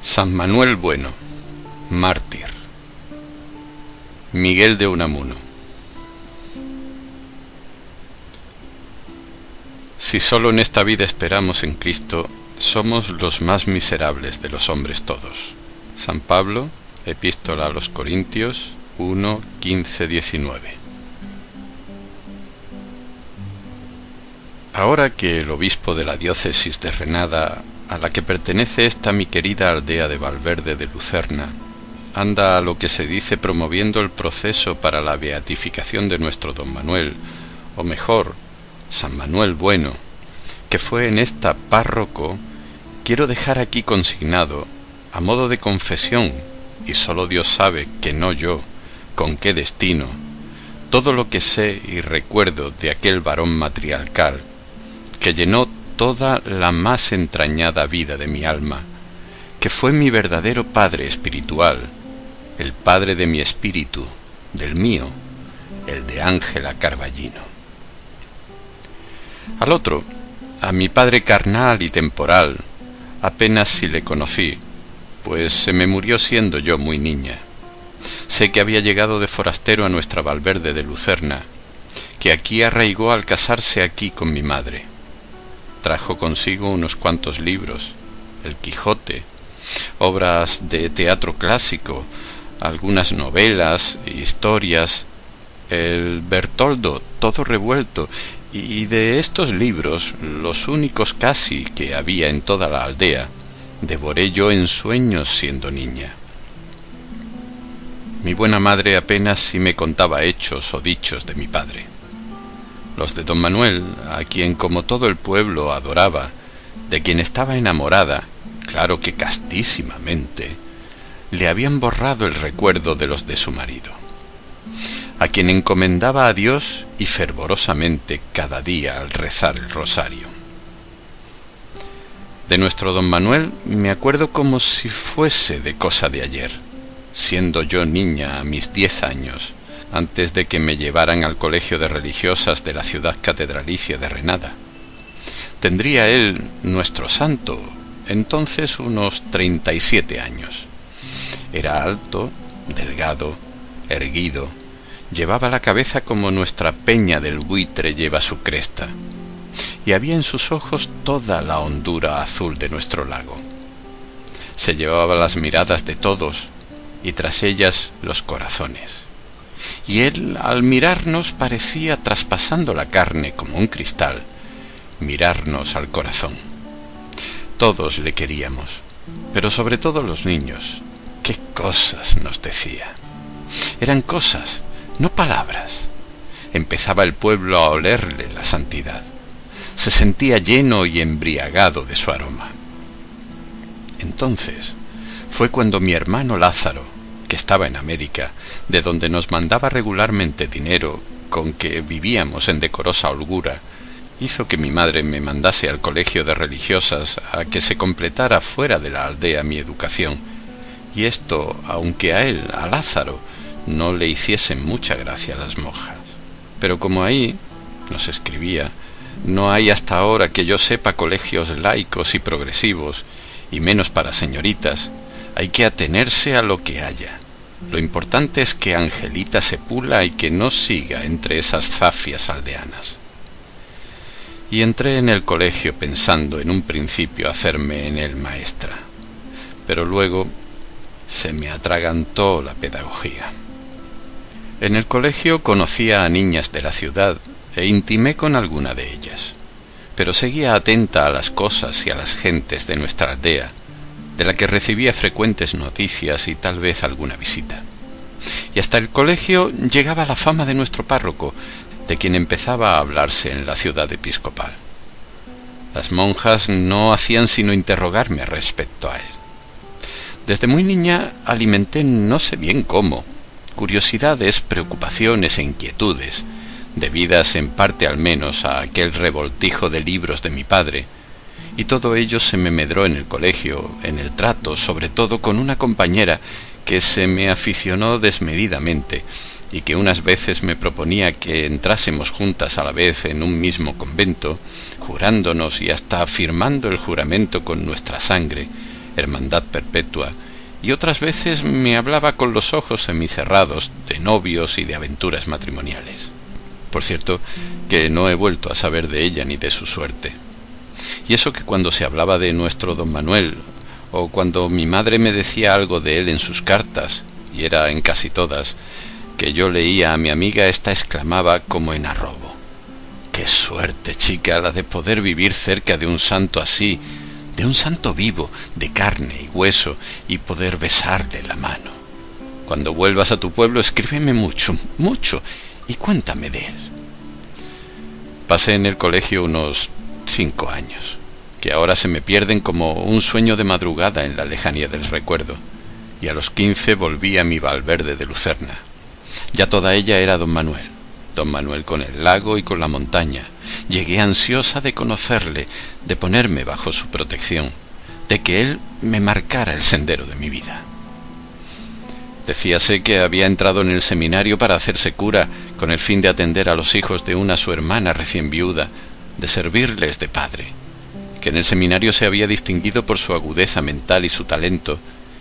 San Manuel Bueno, mártir. Miguel de Unamuno. Si sólo en esta vida esperamos en Cristo, somos los más miserables de los hombres todos. San Pablo, Epístola a los Corintios 1, 15, 19. Ahora que el obispo de la diócesis de Renada, a la que pertenece esta mi querida aldea de Valverde de Lucerna, anda a lo que se dice promoviendo el proceso para la beatificación de nuestro don Manuel, o mejor, San Manuel Bueno, que fue en esta párroco, quiero dejar aquí consignado, a modo de confesión, y solo Dios sabe, que no yo, con qué destino, todo lo que sé y recuerdo de aquel varón matriarcal, que llenó toda la más entrañada vida de mi alma, que fue mi verdadero padre espiritual, el padre de mi espíritu, del mío, el de Ángela Carballino. Al otro, a mi padre carnal y temporal, apenas si le conocí, pues se me murió siendo yo muy niña. Sé que había llegado de forastero a nuestra Valverde de Lucerna, que aquí arraigó al casarse aquí con mi madre. Trajo consigo unos cuantos libros, el Quijote, obras de teatro clásico, algunas novelas, historias, el Bertoldo, todo revuelto, y de estos libros, los únicos casi que había en toda la aldea, devoré yo en sueños siendo niña. Mi buena madre apenas si me contaba hechos o dichos de mi padre. Los de don Manuel, a quien como todo el pueblo adoraba, de quien estaba enamorada, claro que castísimamente, le habían borrado el recuerdo de los de su marido, a quien encomendaba a Dios y fervorosamente cada día al rezar el rosario. De nuestro don Manuel me acuerdo como si fuese de cosa de ayer, siendo yo niña a mis 10 años, antes de que me llevaran al colegio de religiosas de la ciudad catedralicia de Renada. Tendría él, nuestro santo, entonces unos 37 años. Era alto, delgado, erguido, llevaba la cabeza como nuestra peña del buitre lleva su cresta, y había en sus ojos toda la hondura azul de nuestro lago. Se llevaba las miradas de todos, y tras ellas los corazones. Y él, al mirarnos, parecía, traspasando la carne como un cristal, mirarnos al corazón. Todos le queríamos, pero sobre todo los niños. ¡Qué cosas nos decía! Eran cosas, no palabras. Empezaba el pueblo a olerle la santidad. Se sentía lleno y embriagado de su aroma. Entonces fue cuando mi hermano Lázaro, que estaba en América, de donde nos mandaba regularmente dinero con que vivíamos en decorosa holgura, hizo que mi madre me mandase al colegio de religiosas a que se completara fuera de la aldea mi educación, y esto, aunque a él, a Lázaro, no le hiciesen mucha gracia las monjas. Pero como ahí, nos escribía, no hay hasta ahora que yo sepa colegios laicos y progresivos, y menos para señoritas, hay que atenerse a lo que haya. Lo importante es que Angelita se pula y que no siga entre esas zafias aldeanas. Y entré en el colegio pensando en un principio hacerme en él maestra, pero luego se me atragantó la pedagogía. En el colegio conocía a niñas de la ciudad e intimé con alguna de ellas, pero seguía atenta a las cosas y a las gentes de nuestra aldea, de la que recibía frecuentes noticias y tal vez alguna visita. Y hasta el colegio llegaba la fama de nuestro párroco, de quien empezaba a hablarse en la ciudad episcopal. Las monjas no hacían sino interrogarme respecto a él. Desde muy niña alimenté no sé bien cómo, curiosidades, preocupaciones e inquietudes, debidas en parte al menos a aquel revoltijo de libros de mi padre, y todo ello se me medró en el colegio, en el trato, sobre todo con una compañera que se me aficionó desmedidamente y que unas veces me proponía que entrásemos juntas a la vez en un mismo convento, jurándonos y hasta afirmando el juramento con nuestra sangre, hermandad perpetua, y otras veces me hablaba con los ojos semicerrados de novios y de aventuras matrimoniales. Por cierto, que no he vuelto a saber de ella ni de su suerte. Y eso que cuando se hablaba de nuestro don Manuel, o cuando mi madre me decía algo de él en sus cartas, y era en casi todas, que yo leía a mi amiga, ésta exclamaba como en arrobo: «¡Qué suerte, chica, la de poder vivir cerca de un santo así, de un santo vivo, de carne y hueso, y poder besarle la mano! Cuando vuelvas a tu pueblo, escríbeme mucho, mucho, y cuéntame de él». Pasé en el colegio unos 5 años, que ahora se me pierden como un sueño de madrugada en la lejanía del recuerdo, y a los 15 volví a mi Valverde de Lucerna. Ya toda ella era don Manuel con el lago y con la montaña. Llegué ansiosa de conocerle, de ponerme bajo su protección, de que él me marcara el sendero de mi vida. Decíase que había entrado en el seminario para hacerse cura, con el fin de atender a los hijos de una su hermana recién viuda, de servirles de padre, que en el seminario se había distinguido por su agudeza mental y su talento,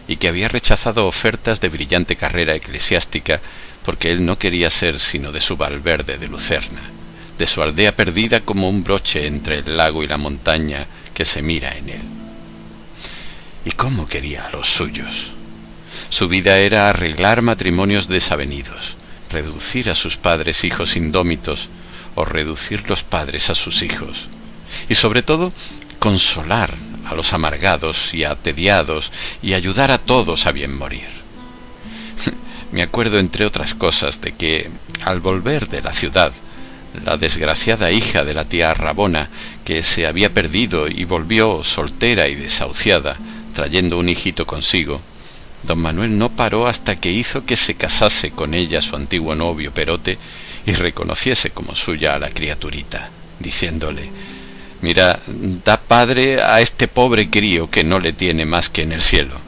y que había rechazado ofertas de brillante carrera eclesiástica porque él no quería ser sino de su Valverde de Lucerna, de su aldea perdida como un broche entre el lago y la montaña que se mira en él. ¿Y cómo quería a los suyos? Su vida era arreglar matrimonios desavenidos, reducir a sus padres hijos indómitos, o reducir los padres a sus hijos, y sobre todo consolar a los amargados y atediados y ayudar a todos a bien morir. Me acuerdo, entre otras cosas, de que, al volver de la ciudad, la desgraciada hija de la tía Rabona, que se había perdido y volvió soltera y desahuciada, trayendo un hijito consigo, don Manuel no paró hasta que hizo que se casase con ella su antiguo novio Perote y reconociese como suya a la criaturita, diciéndole: «Mira, da padre a este pobre crío que no le tiene más que en el cielo».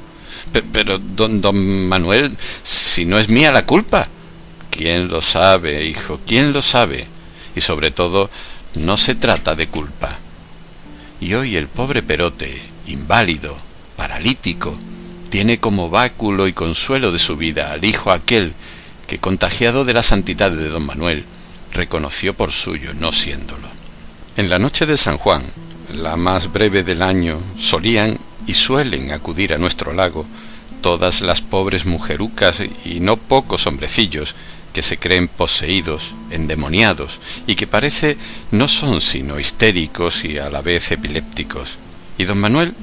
«Pero, don Manuel, si no es mía la culpa». «¿Quién lo sabe, hijo? ¿Quién lo sabe? Y sobre todo, no se trata de culpa». Y hoy el pobre Perote, inválido, paralítico, tiene como báculo y consuelo de su vida al hijo aquel que, contagiado de la santidad de don Manuel, reconoció por suyo no siéndolo. En la noche de San Juan, la más breve del año, solían y suelen acudir a nuestro lago todas las pobres mujerucas y no pocos hombrecillos que se creen poseídos, endemoniados, y que parece no son sino histéricos y a la vez epilépticos. Y don Manuel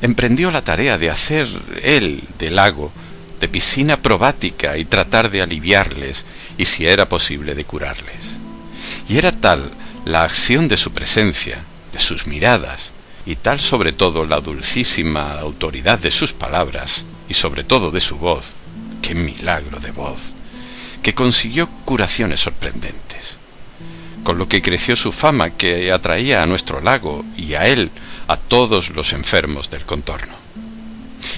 emprendió la tarea de hacer él de lago, de piscina probática, y tratar de aliviarles, y si era posible de curarles. Y era tal la acción de su presencia, de sus miradas, y tal sobre todo la dulcísima autoridad de sus palabras, y sobre todo de su voz, ¡qué milagro de voz!, que consiguió curaciones sorprendentes, con lo que creció su fama, que atraía a nuestro lago y a él a todos los enfermos del contorno.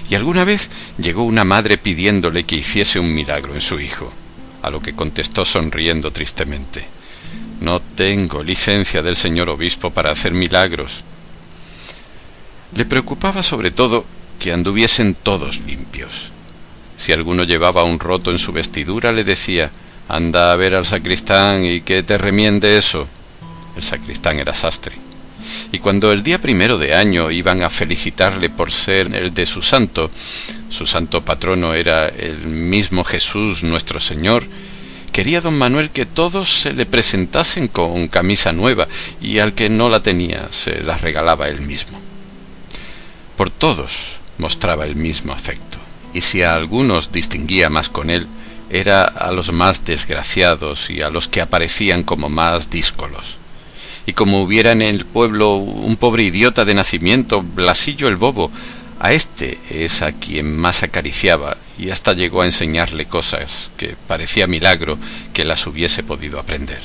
Y alguna vez llegó una madre pidiéndole que hiciese un milagro en su hijo, a lo que contestó sonriendo tristemente: «No tengo licencia del señor obispo para hacer milagros». Le preocupaba sobre todo que anduviesen todos limpios. Si alguno llevaba un roto en su vestidura, le decía: «Anda a ver al sacristán y que te remiende eso». El sacristán era sastre. Y cuando el día 1 de año iban a felicitarle por ser el de su santo patrono era el mismo Jesús nuestro Señor, quería don Manuel que todos se le presentasen con camisa nueva, y al que no la tenía se la regalaba él mismo. Por todos mostraba el mismo afecto, y si a algunos distinguía más con él, era a los más desgraciados y a los que aparecían como más díscolos. Y como hubiera en el pueblo un pobre idiota de nacimiento, Blasillo el bobo, a este es a quien más acariciaba, y hasta llegó a enseñarle cosas que parecía milagro que las hubiese podido aprender.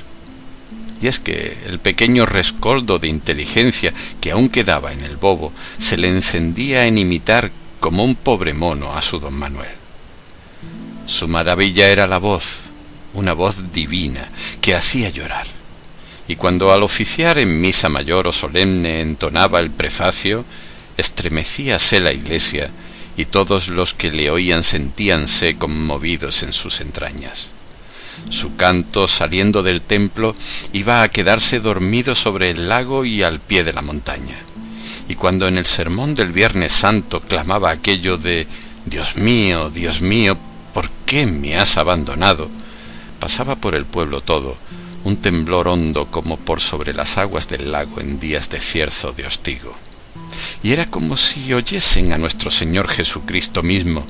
Y es que el pequeño rescoldo de inteligencia que aún quedaba en el bobo se le encendía en imitar como un pobre mono a su don Manuel. Su maravilla era la voz, una voz divina que hacía llorar. Y cuando al oficiar en misa mayor o solemne entonaba el prefacio, estremecíase la iglesia, y todos los que le oían sentíanse conmovidos en sus entrañas. Su canto, saliendo del templo, iba a quedarse dormido sobre el lago y al pie de la montaña. Y cuando en el sermón del Viernes Santo clamaba aquello de Dios mío, ¿por qué me has abandonado?, pasaba por el pueblo todo un temblor hondo como por sobre las aguas del lago en días de cierzo de hostigo. Y era como si oyesen a nuestro Señor Jesucristo mismo,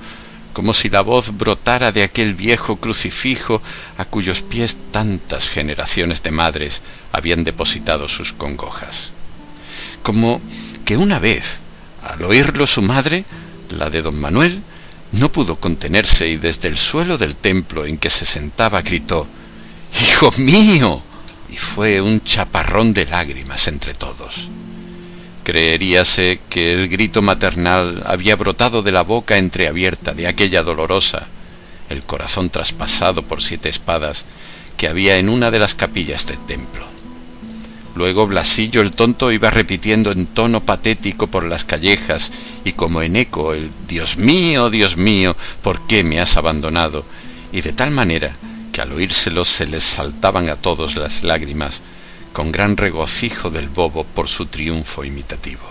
como si la voz brotara de aquel viejo crucifijo a cuyos pies tantas generaciones de madres habían depositado sus congojas. Como que una vez, al oírlo su madre, la de don Manuel, no pudo contenerse y desde el suelo del templo en que se sentaba gritó: «¡Hijo mío!», y fue un chaparrón de lágrimas entre todos. Creeríase que el grito maternal había brotado de la boca entreabierta de aquella dolorosa, el corazón traspasado por 7 espadas, que había en una de las capillas del templo. Luego Blasillo el tonto iba repitiendo en tono patético por las callejas y como en eco el Dios mío, ¿por qué me has abandonado?», y de tal manera que al oírselo se les saltaban a todos las lágrimas, con gran regocijo del bobo por su triunfo imitativo.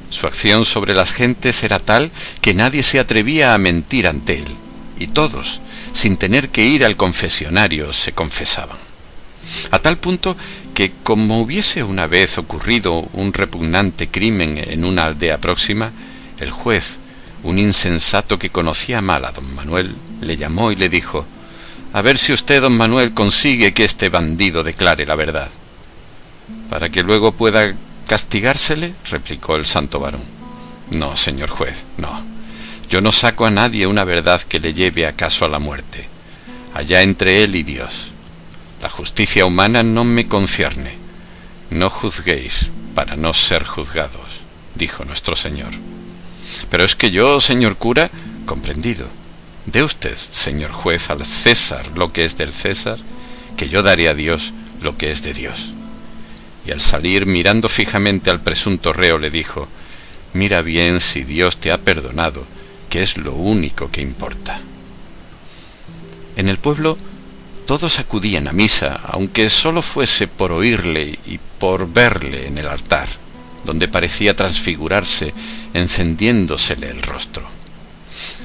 Su acción sobre las gentes era tal que nadie se atrevía a mentir ante él, y todos, sin tener que ir al confesionario, se confesaban. A tal punto que, como hubiese una vez ocurrido un repugnante crimen en una aldea próxima, el juez, un insensato que conocía mal a don Manuel, le llamó y le dijo: «A ver si usted, don Manuel, consigue que este bandido declare la verdad». «¿Para que luego pueda castigársele?», replicó el santo varón. «No, señor juez, no. Yo no saco a nadie una verdad que le lleve acaso a la muerte. Allá entre él y Dios. La justicia humana no me concierne. No juzguéis para no ser juzgados», dijo nuestro Señor. «Pero es que yo, señor cura», «Comprendido. Dé usted, señor juez, al César lo que es del César, que yo daré a Dios lo que es de Dios». Y al salir, mirando fijamente al presunto reo, le dijo: «Mira bien si Dios te ha perdonado, que es lo único que importa». En el pueblo todos acudían a misa, aunque sólo fuese por oírle y por verle en el altar, donde parecía transfigurarse, encendiéndosele el rostro.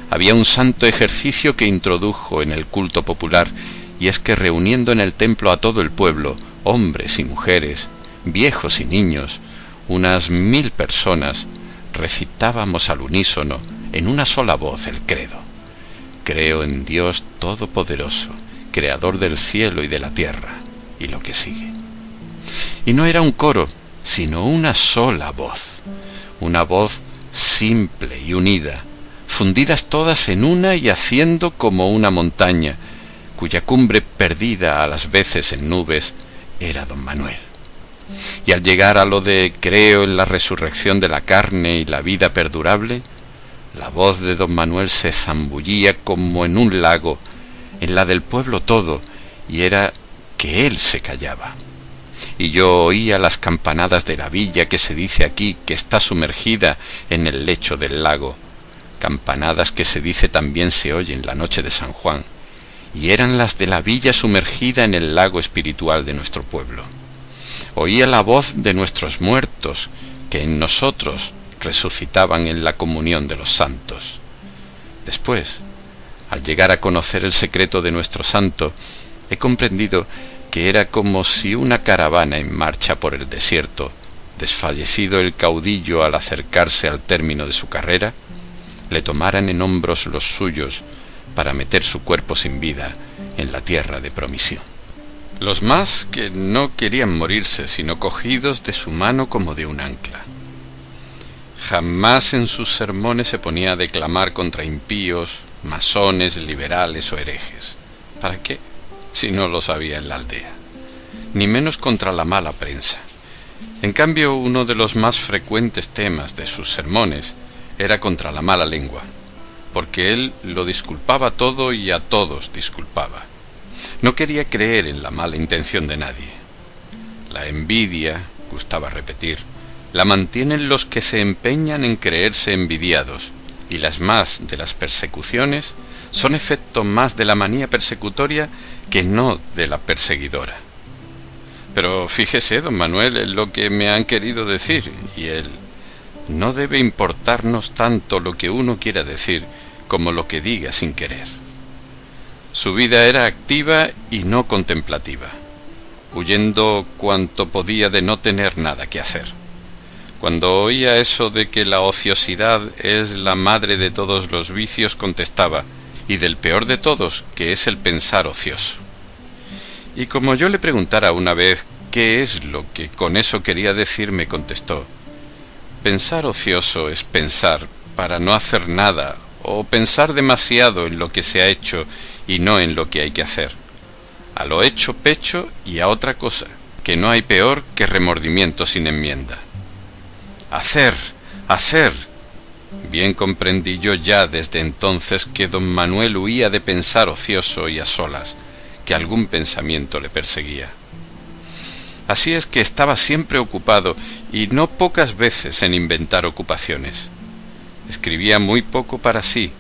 Había un santo ejercicio que introdujo en el culto popular, y es que reuniendo en el templo a todo el pueblo, hombres y mujeres, viejos y niños, unas 1000 personas, recitábamos al unísono, en una sola voz, el credo: «Creo en Dios Todopoderoso, Creador del cielo y de la tierra», y lo que sigue. Y no era un coro, sino una sola voz, una voz simple y unida, fundidas todas en una y haciendo como una montaña, cuya cumbre, perdida a las veces en nubes, era don Manuel. Y al llegar a lo de «creo en la resurrección de la carne y la vida perdurable», la voz de don Manuel se zambullía como en un lago, en la del pueblo todo, y era que él se callaba. Y yo oía las campanadas de la villa que se dice aquí que está sumergida en el lecho del lago, campanadas que se dice también se oyen la noche de San Juan, y eran las de la villa sumergida en el lago espiritual de nuestro pueblo. Oía la voz de nuestros muertos, que en nosotros resucitaban en la comunión de los santos. Después, al llegar a conocer el secreto de nuestro santo, he comprendido que era como si una caravana en marcha por el desierto, desfallecido el caudillo al acercarse al término de su carrera, le tomaran en hombros los suyos para meter su cuerpo sin vida en la tierra de promisión. Los más que no querían morirse, sino cogidos de su mano como de un ancla. Jamás en sus sermones se ponía a declamar contra impíos, masones, liberales o herejes. ¿Para qué? Si no los había en la aldea. Ni menos contra la mala prensa. En cambio, uno de los más frecuentes temas de sus sermones era contra la mala lengua, porque él lo disculpaba todo y a todos disculpaba. No quería creer en la mala intención de nadie. La envidia, gustaba repetir, la mantienen los que se empeñan en creerse envidiados, y las más de las persecuciones son efecto más de la manía persecutoria que no de la perseguidora. Pero fíjese, don Manuel, en lo que me han querido decir, y él: no debe importarnos tanto lo que uno quiera decir como lo que diga sin querer. Su vida era activa y no contemplativa, huyendo cuanto podía de no tener nada que hacer. Cuando oía eso de que la ociosidad es la madre de todos los vicios, contestaba: y del peor de todos, que es el pensar ocioso. Y como yo le preguntara una vez qué es lo que con eso quería decir, me contestó: pensar ocioso es pensar para no hacer nada, o pensar demasiado en lo que se ha hecho y no en lo que hay que hacer. A lo hecho pecho y a otra cosa, que no hay peor que remordimiento sin enmienda. Hacer, hacer. Bien comprendí yo ya desde entonces que don Manuel huía de pensar ocioso y a solas, que algún pensamiento le perseguía. Así es que estaba siempre ocupado, y no pocas veces en inventar ocupaciones. Escribía muy poco para sí,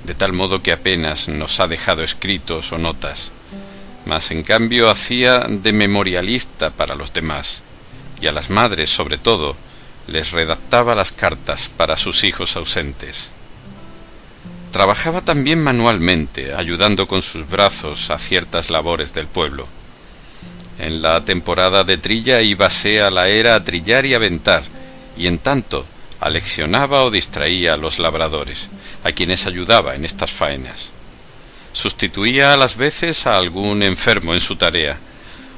de tal modo que apenas nos ha dejado escritos o notas, mas en cambio hacía de memorialista para los demás, y a las madres sobre todo les redactaba las cartas para sus hijos ausentes. Trabajaba también manualmente, ayudando con sus brazos a ciertas labores del pueblo. En la temporada de trilla íbase a la era a trillar y aventar, y en tanto aleccionaba o distraía a los labradores, a quienes ayudaba en estas faenas. Sustituía a las veces a algún enfermo en su tarea.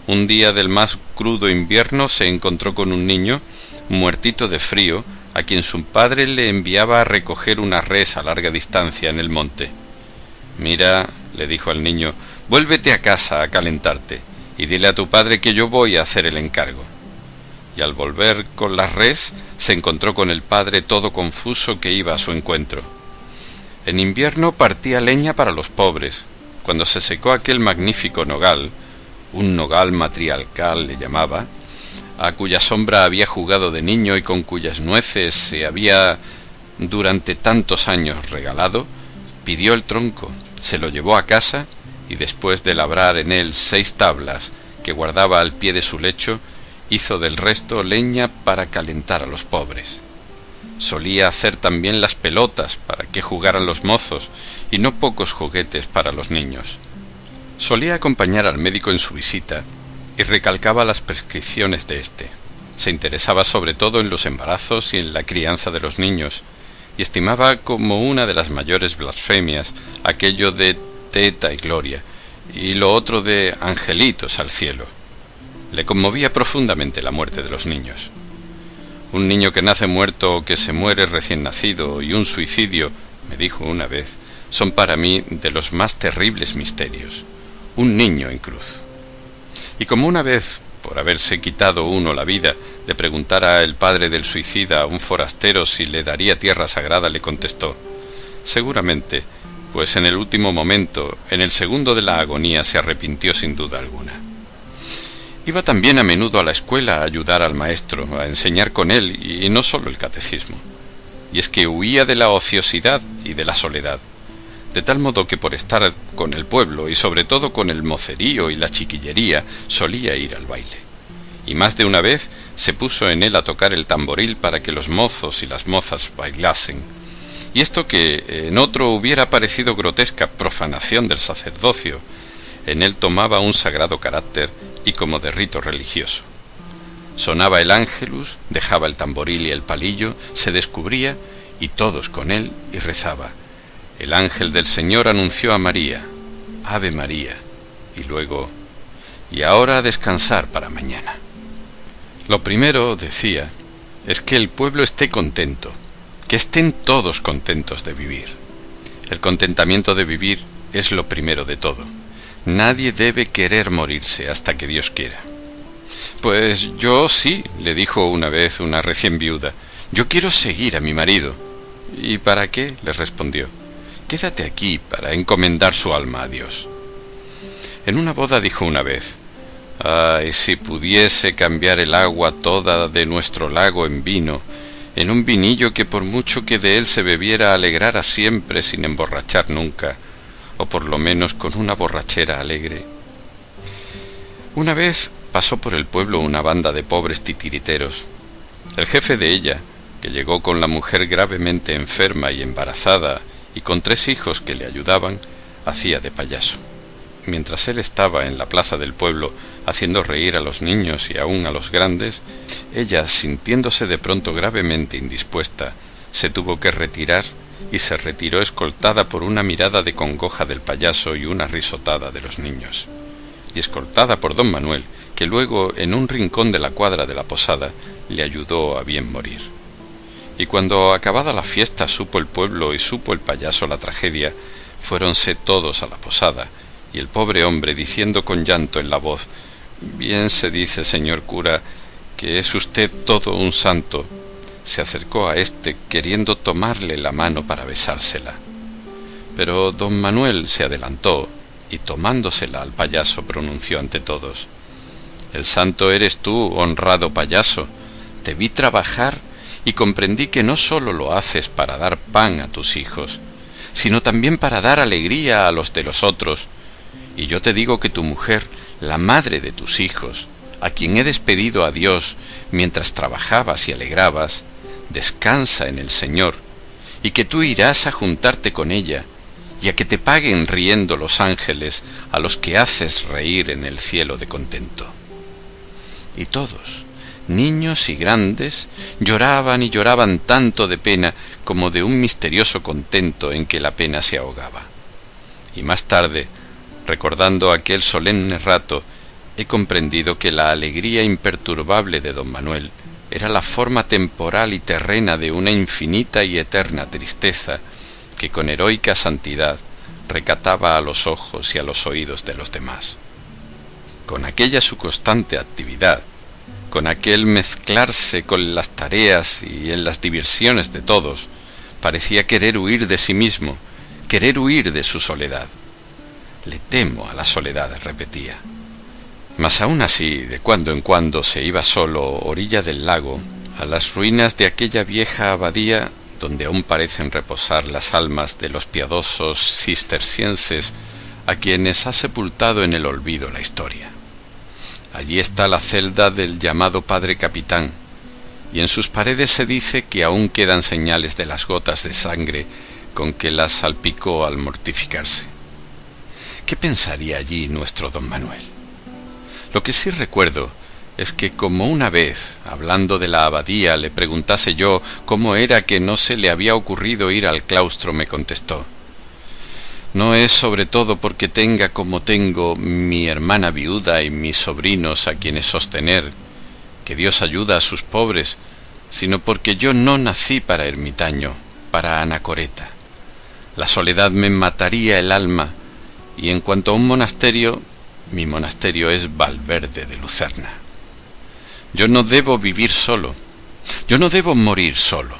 Un día del más crudo invierno se encontró con un niño, muertito de frío, a quien su padre le enviaba a recoger una res a larga distancia en el monte. «Mira», le dijo al niño, «vuélvete a casa a calentarte, y dile a tu padre que yo voy a hacer el encargo». Y al volver con la res, se encontró con el padre todo confuso que iba a su encuentro. En invierno partía leña para los pobres. Cuando se secó aquel magnífico nogal, un nogal matriarcal le llamaba, a cuya sombra había jugado de niño y con cuyas nueces se había durante tantos años regalado, pidió el tronco, se lo llevó a casa y después de labrar en él 6 tablas que guardaba al pie de su lecho, hizo del resto leña para calentar a los pobres. Solía hacer también las pelotas para que jugaran los mozos y no pocos juguetes para los niños. Solía acompañar al médico en su visita y recalcaba las prescripciones de éste. Se interesaba sobre todo en los embarazos y en la crianza de los niños, y estimaba como una de las mayores blasfemias aquello de teta y gloria, y lo otro de angelitos al cielo. Le conmovía profundamente la muerte de los niños. Un niño que nace muerto o que se muere recién nacido y un suicidio, me dijo una vez, son para mí de los más terribles misterios. Un niño en cruz. Y como una vez, por haberse quitado uno la vida, le preguntara el padre del suicida a un forastero si le daría tierra sagrada, le contestó: seguramente, pues en el último momento, en el segundo de la agonía, se arrepintió sin duda alguna. Iba también a menudo a la escuela a ayudar al maestro, a enseñar con él, y no solo el catecismo. Y es que huía de la ociosidad y de la soledad, de tal modo que por estar con el pueblo y sobre todo con el mocerío y la chiquillería solía ir al baile. Y más de una vez se puso en él a tocar el tamboril para que los mozos y las mozas bailasen. Y esto que en otro hubiera parecido grotesca profanación del sacerdocio, en él tomaba un sagrado carácter y como de rito religioso. Sonaba el ángelus, dejaba el tamboril y el palillo, se descubría y todos con él y rezaba: el ángel del Señor anunció a María, Ave María, y luego, y ahora a descansar para mañana. Lo primero, decía, es que el pueblo esté contento, que estén todos contentos de vivir. El contentamiento de vivir es lo primero de todo. Nadie debe querer morirse hasta que Dios quiera. Pues yo sí, le dijo una vez una recién viuda, yo quiero seguir a mi marido. ¿Y para qué?, le respondió. Quédate aquí para encomendar su alma a Dios. En una boda dijo una vez: Ay, si pudiese cambiar el agua toda de nuestro lago en vino, en un vinillo que por mucho que de él se bebiera alegrara siempre sin emborrachar nunca, o por lo menos con una borrachera alegre. Una vez pasó por el pueblo una banda de pobres titiriteros. El jefe de ella, que llegó con la mujer gravemente enferma y embarazada y con 3 hijos que le ayudaban, hacía de payaso. Mientras él estaba en la plaza del pueblo haciendo reír a los niños y aun a los grandes, ella, sintiéndose de pronto gravemente indispuesta, se tuvo que retirar y se retiró escoltada por una mirada de congoja del payaso y una risotada de los niños, y escoltada por don Manuel, que luego en un rincón de la cuadra de la posada le ayudó a bien morir. Y cuando acabada la fiesta supo el pueblo y supo el payaso la tragedia, fuéronse todos a la posada, y el pobre hombre, diciendo con llanto en la voz: «Bien se dice, señor cura, que es usted todo un santo», se acercó a éste queriendo tomarle la mano para besársela. Pero don Manuel se adelantó y tomándosela al payaso pronunció ante todos: «El santo eres tú, honrado payaso. Te vi trabajar y comprendí que no sólo lo haces para dar pan a tus hijos, sino también para dar alegría a los de los otros. Y yo te digo que tu mujer, la madre de tus hijos, a quien he despedido a Dios mientras trabajabas y alegrabas, descansa en el Señor, y que tú irás a juntarte con ella, y a que te paguen riendo los ángeles a los que haces reír en el cielo de contento». Y todos, niños y grandes, lloraban y lloraban tanto de pena como de un misterioso contento en que la pena se ahogaba. Y más tarde, recordando aquel solemne rato, he comprendido que la alegría imperturbable de don Manuel era la forma temporal y terrena de una infinita y eterna tristeza que con heroica santidad recataba a los ojos y a los oídos de los demás. Con aquella su constante actividad, con aquel mezclarse con las tareas y en las diversiones de todos, parecía querer huir de sí mismo, querer huir de su soledad. «Le temo a la soledad», repetía. Mas aún así, de cuando en cuando se iba solo, orilla del lago, a las ruinas de aquella vieja abadía donde aún parecen reposar las almas de los piadosos cistercienses a quienes ha sepultado en el olvido la historia. Allí está la celda del llamado Padre Capitán, y en sus paredes se dice que aún quedan señales de las gotas de sangre con que las salpicó al mortificarse. ¿Qué pensaría allí nuestro don Manuel? Lo que sí recuerdo es que como una vez, hablando de la abadía, le preguntase yo cómo era que no se le había ocurrido ir al claustro, me contestó: «No es sobre todo porque tenga como tengo mi hermana viuda y mis sobrinos a quienes sostener, que Dios ayuda a sus pobres, sino porque yo no nací para ermitaño, para anacoreta. La soledad me mataría el alma, y en cuanto a un monasterio, mi monasterio es Valverde de Lucerna. Yo no debo vivir solo, yo no debo morir solo,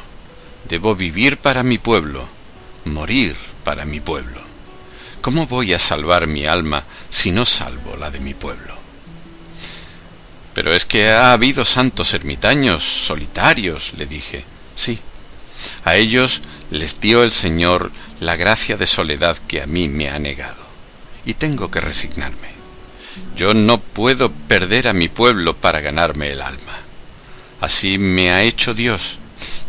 debo vivir para mi pueblo, morir para mi pueblo. ¿Cómo voy a salvar mi alma si no salvo la de mi pueblo?» «Pero es que ha habido santos ermitaños, solitarios», le dije. «Sí, a ellos les dio el Señor la gracia de soledad que a mí me ha negado, y tengo que resignarme. Yo no puedo perder a mi pueblo para ganarme el alma. Así me ha hecho Dios.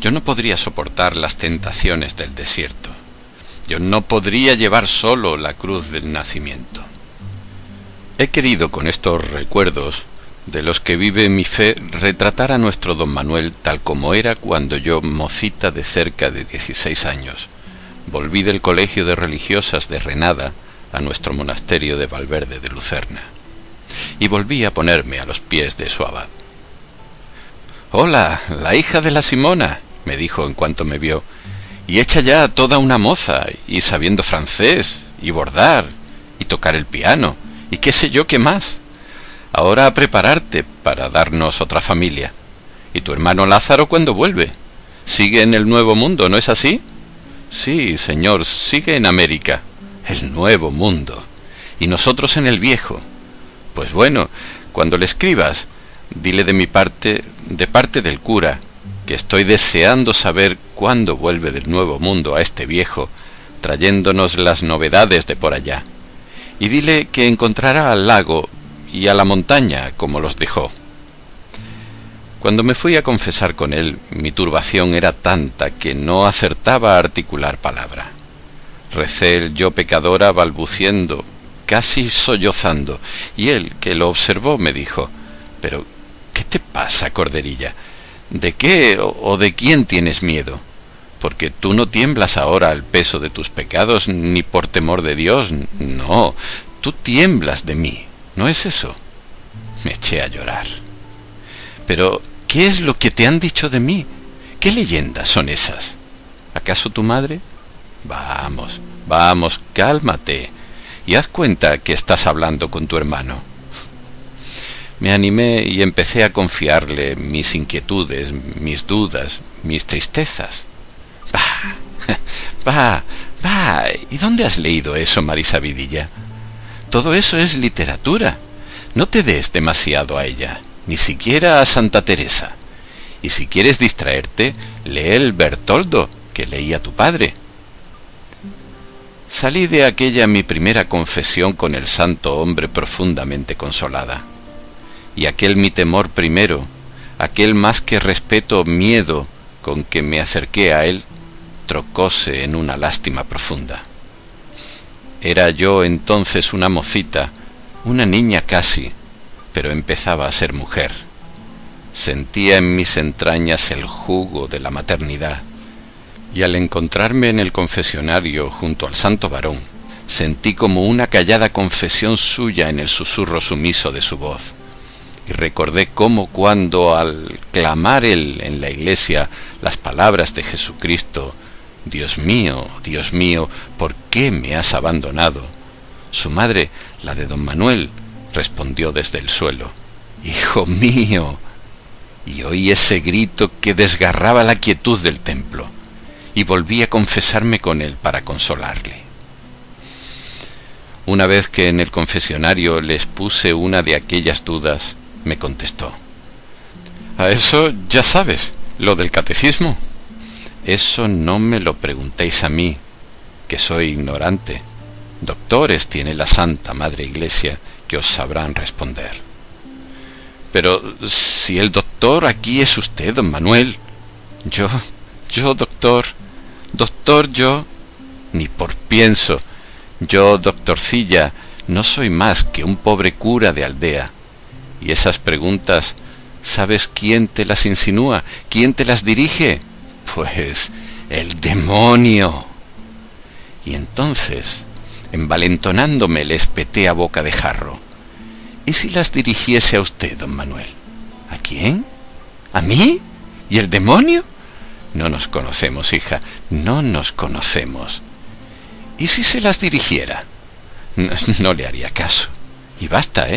Yo no podría soportar las tentaciones del desierto. Yo no podría llevar solo la cruz del nacimiento». He querido con estos recuerdos, de los que vive mi fe, retratar a nuestro don Manuel tal como era cuando yo, mocita de cerca de 16 años, volví del colegio de religiosas de Renada a nuestro monasterio de Valverde de Lucerna, y volví a ponerme a los pies de su abad. «Hola, la hija de la Simona», me dijo en cuanto me vio, «y hecha ya toda una moza, y sabiendo francés, y bordar, y tocar el piano, y qué sé yo qué más. Ahora a prepararte para darnos otra familia. ¿Y tu hermano Lázaro cuándo vuelve? Sigue en el Nuevo Mundo, ¿no es así?» «Sí, señor, sigue en América». «El Nuevo Mundo. ¿Y nosotros en el Viejo?» «Pues bueno, Cuando le escribas, dile de mi parte, de parte del cura, que estoy deseando saber cuándo vuelve del Nuevo Mundo a este viejo, trayéndonos las novedades de por allá. Y dile que encontrará al lago y a la montaña como los dejó. Cuando me fui a confesar con él, mi turbación era tanta que no acertaba a articular palabra. Recé el yo pecadora balbuciendo, casi sollozando, y él, que lo observó, me dijo: «¿Pero qué te pasa, corderilla? ¿De qué o de quién tienes miedo? Porque tú no tiemblas ahora al peso de tus pecados, ni por temor de Dios, no, tú tiemblas de mí, ¿no es eso?» Me eché a llorar. «Pero, ¿qué es lo que te han dicho de mí? ¿Qué leyendas son esas? ¿Acaso tu madre? Vamos, vamos, cálmate, y haz cuenta que estás hablando con tu hermano». Me animé y empecé a confiarle mis inquietudes, mis dudas, mis tristezas. «Bah, ¿y dónde has leído eso, Marisa Vidilla? Todo eso es literatura. No te des demasiado a ella, ni siquiera a Santa Teresa. Y si quieres distraerte, lee el Bertoldo, que leía tu padre». Salí de aquella mi primera confesión con el santo hombre profundamente consolada. Y aquel mi temor primero, aquel más que respeto miedo con que me acerqué a él, trocóse en una lástima profunda. Era yo entonces una mocita, una niña casi, pero empezaba a ser mujer. Sentía en mis entrañas el jugo de la maternidad, y al encontrarme en el confesionario junto al santo varón, sentí como una callada confesión suya en el susurro sumiso de su voz. Y recordé cómo cuando al clamar él en la iglesia las palabras de Jesucristo: Dios mío, ¿por qué me has abandonado?», su madre, la de don Manuel, respondió desde el suelo: «Hijo mío», y oí ese grito que desgarraba la quietud del templo, y volví a confesarme con él para consolarle. Una vez que en el confesionario les puse una de aquellas dudas, me contestó: «A eso ya sabes, lo del catecismo». «Eso no me lo preguntéis a mí, que soy ignorante. Doctores tiene la Santa Madre Iglesia que os sabrán responder». «Pero si el doctor aquí es usted, don Manuel». Yo, doctor, yo, ni por pienso. Yo, doctorcilla, no soy más que un pobre cura de aldea. Y esas preguntas, ¿sabes quién te las insinúa? ¿Quién te las dirige? Pues el demonio. Y entonces, envalentonándome, le espeté a boca de jarro: «¿Y si las dirigiese a usted, don Manuel?». «¿A quién? ¿A mí? ¿Y el demonio?». «No nos conocemos, hija, no nos conocemos». «¿Y si se las dirigiera?». No le haría caso. Y basta,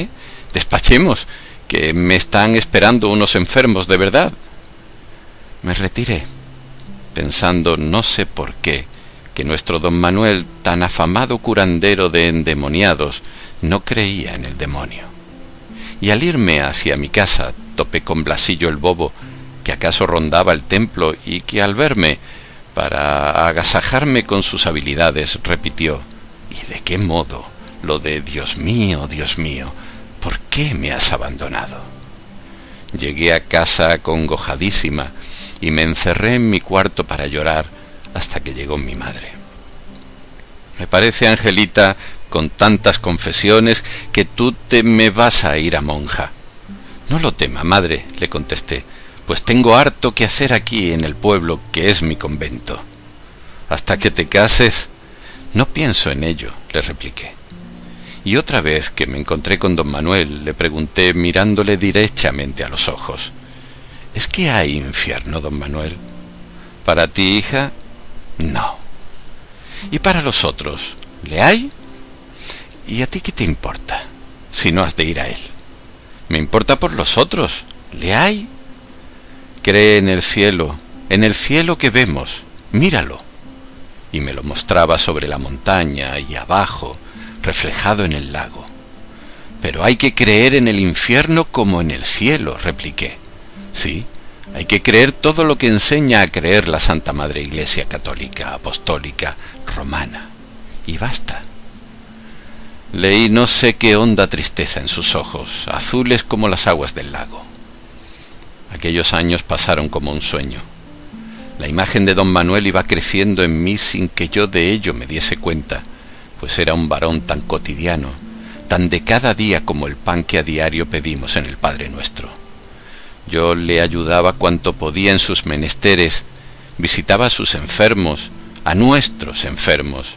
despachemos, que me están esperando unos enfermos de verdad». Me retiré, pensando, no sé por qué, que nuestro don Manuel, tan afamado curandero de endemoniados, no creía en el demonio. Y al irme hacia mi casa, topé con Blasillo el bobo, que acaso rondaba el templo y que al verme, para agasajarme con sus habilidades, repitió: «¿Y de qué modo lo de Dios mío, ¿por qué me has abandonado?». Llegué a casa acongojadísima y me encerré en mi cuarto para llorar hasta que llegó mi madre. «Me parece, Angelita, con tantas confesiones, que tú me vas a ir a monja». «No lo tema, madre», le contesté, «pues tengo harto que hacer aquí en el pueblo, que es mi convento». «Hasta que te cases». «No pienso en ello», le repliqué. Y otra vez que me encontré con don Manuel, le pregunté mirándole derechamente a los ojos: «¿Es que hay infierno, don Manuel?». «¿Para ti, hija?». «No». «¿Y para los otros? ¿Le hay?». «¿Y a ti qué te importa, si no has de ir a él?». «Me importa por los otros. ¿Le hay?». «Cree en el cielo que vemos, míralo». Y me lo mostraba sobre la montaña y abajo, reflejado en el lago. Pero hay que creer en el infierno como en el cielo, repliqué. Sí, hay que creer todo lo que enseña a creer la Santa Madre Iglesia Católica, Apostólica, Romana. Y basta. Leí no sé qué honda tristeza en sus ojos, azules como las aguas del lago. Aquellos años pasaron como un sueño. La imagen de don Manuel iba creciendo en mí sin que yo de ello me diese cuenta, pues era un varón tan cotidiano, tan de cada día como el pan que a diario pedimos en el Padre Nuestro. Yo le ayudaba cuanto podía en sus menesteres, visitaba a sus enfermos, a nuestros enfermos,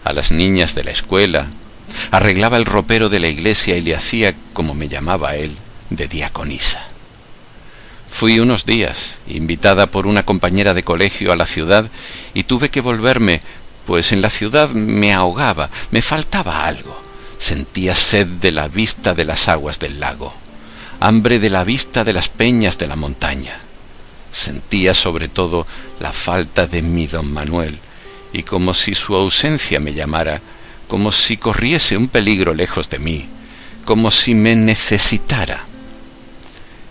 a las niñas de la escuela, arreglaba el ropero de la iglesia y le hacía, como me llamaba él, de diaconisa. Fui unos días, invitada por una compañera de colegio a la ciudad, y tuve que volverme, pues en la ciudad me ahogaba, me faltaba algo. Sentía sed de la vista de las aguas del lago, hambre de la vista de las peñas de la montaña. Sentía sobre todo la falta de mi don Manuel, y como si su ausencia me llamara, como si corriese un peligro lejos de mí, como si me necesitara.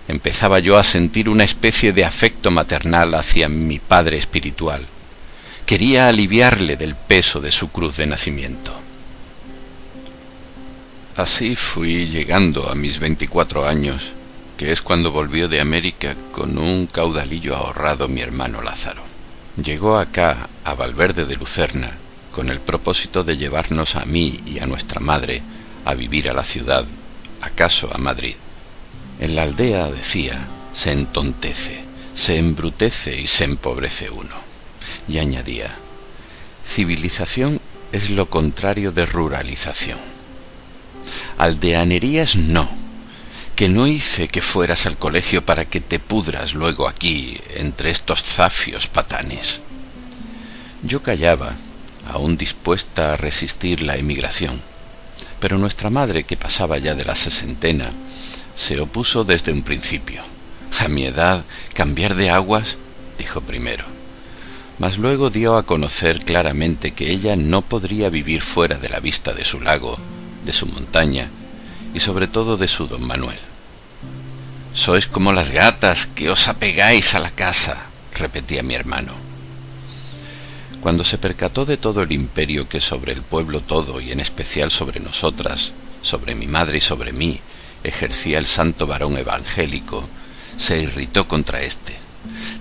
Empezaba yo a sentir una especie de afecto maternal hacia mi padre espiritual. Quería aliviarle del peso de su cruz de nacimiento. Así fui llegando a mis 24 años, que es cuando volvió de América con un caudalillo ahorrado mi hermano Lázaro. Llegó acá, a Valverde de Lucerna, con el propósito de llevarnos a mí y a nuestra madre a vivir a la ciudad, acaso a Madrid. En la aldea, decía, se entontece, se embrutece y se empobrece uno. Y añadía, civilización es lo contrario de ruralización. Aldeanerías no, que no hice que fueras al colegio para que te pudras luego aquí, entre estos zafios patanes. Yo callaba, aún dispuesta a resistir la emigración, pero nuestra madre, que pasaba ya de la sesentena, se opuso desde un principio. A mi edad, cambiar de aguas, dijo primero, mas luego dio a conocer claramente que ella no podría vivir fuera de la vista de su lago, de su montaña y sobre todo de su don Manuel. Sois como las gatas que os apegáis a la casa, repetía mi hermano. Cuando se percató de todo el imperio que sobre el pueblo todo y en especial sobre nosotras, sobre mi madre y sobre mí, ejercía el santo varón evangélico, se irritó contra éste.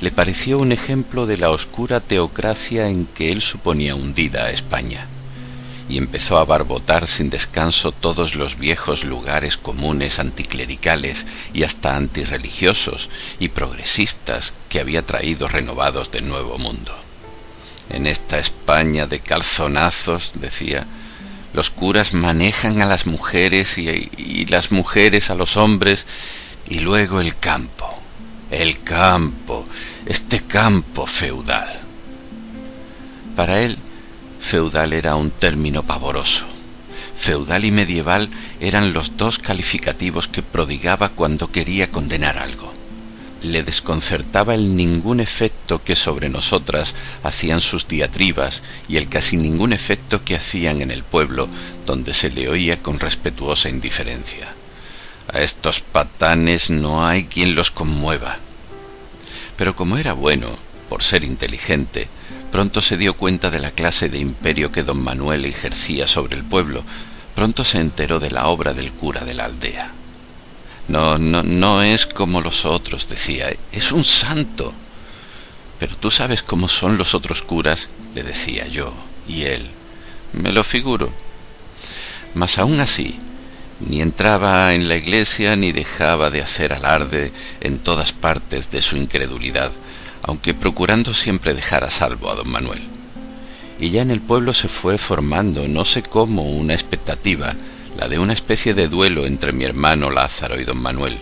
Le pareció un ejemplo de la oscura teocracia en que él suponía hundida a España, y empezó a barbotar sin descanso todos los viejos lugares comunes anticlericales y hasta antirreligiosos y progresistas que había traído renovados del Nuevo Mundo. En esta España de calzonazos, decía, los curas manejan a las mujeres y las mujeres a los hombres, y luego el campo, este campo feudal. Para él, feudal era un término pavoroso. Feudal y medieval eran los dos calificativos que prodigaba cuando quería condenar algo. Le desconcertaba el ningún efecto que sobre nosotras hacían sus diatribas y el casi ningún efecto que hacían en el pueblo, donde se le oía con respetuosa indiferencia. A estos patanes no hay quien los conmueva. Pero como era bueno, por ser inteligente, pronto se dio cuenta de la clase de imperio que don Manuel ejercía sobre el pueblo, pronto se enteró de la obra del cura de la aldea. No es como los otros, decía, es un santo. Pero tú sabes cómo son los otros curas, le decía yo, y él, me lo figuro. Mas aún así, ni entraba en la iglesia ni dejaba de hacer alarde en todas partes de su incredulidad, aunque procurando siempre dejar a salvo a don Manuel. Y ya en el pueblo se fue formando, no sé cómo, una expectativa, la de una especie de duelo entre mi hermano Lázaro y don Manuel,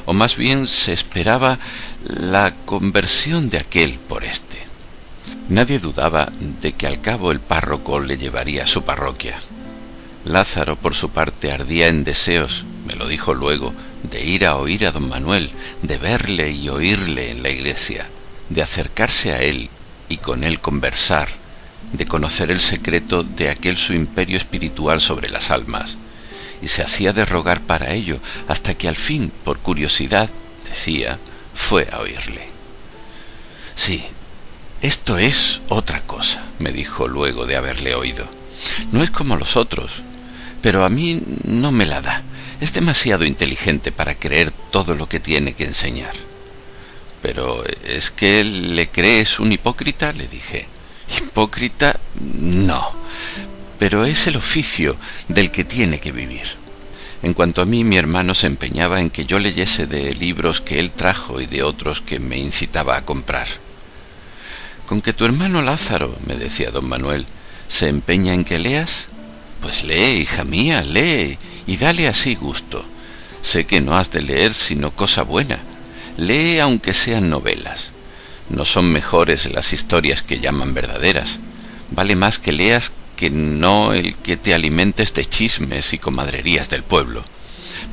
o más bien se esperaba la conversión de aquel por éste. Nadie dudaba de que al cabo el párroco le llevaría a su parroquia. Lázaro, por su parte, ardía en deseos, me lo dijo luego, de ir a oír a don Manuel, de verle y oírle en la iglesia, de acercarse a él y con él conversar, de conocer el secreto de aquel su imperio espiritual sobre las almas, y se hacía de rogar para ello, hasta que al fin, por curiosidad, decía, fue a oírle. Sí, esto es otra cosa, me dijo luego de haberle oído. No es como los otros, pero a mí no me la da. Es demasiado inteligente para creer todo lo que tiene que enseñar. Pero ¿es que le crees un hipócrita?, le dije. ¿Hipócrita? No, pero es el oficio del que tiene que vivir. En cuanto a mí, mi hermano se empeñaba en que yo leyese de libros que él trajo y de otros que me incitaba a comprar. «Con que tu hermano Lázaro», me decía don Manuel, «se empeña en que leas, pues lee, hija mía, lee, y dale así gusto. Sé que no has de leer sino cosa buena. Lee aunque sean novelas. No son mejores las historias que llaman verdaderas. Vale más que leas que no el que te alimentes de chismes y comadrerías del pueblo.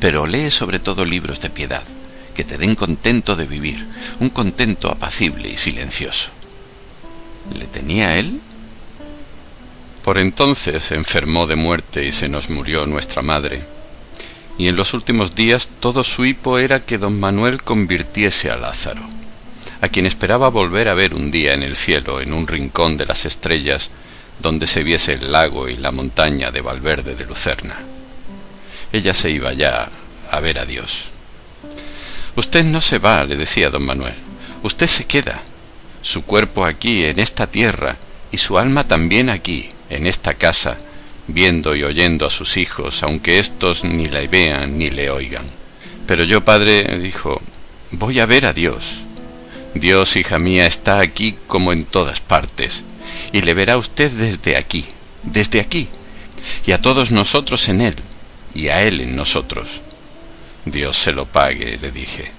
Pero lee sobre todo libros de piedad, que te den contento de vivir, un contento apacible y silencioso». ¿Le tenía él? Por entonces enfermó de muerte y se nos murió nuestra madre. Y en los últimos días todo su hipo era que don Manuel convirtiese a Lázaro, a quien esperaba volver a ver un día en el cielo, en un rincón de las estrellas, donde se viese el lago y la montaña de Valverde de Lucerna. Ella se iba ya a ver a Dios. «Usted no se va», le decía don Manuel, «usted se queda. Su cuerpo aquí, en esta tierra, y su alma también aquí, en esta casa, viendo y oyendo a sus hijos, aunque éstos ni le vean ni le oigan». «Pero yo, padre», dijo, «voy a ver a Dios. Dios, hija mía, está aquí como en todas partes, y le verá usted desde aquí, y a todos nosotros en Él, y a Él en nosotros». «Dios se lo pague», le dije.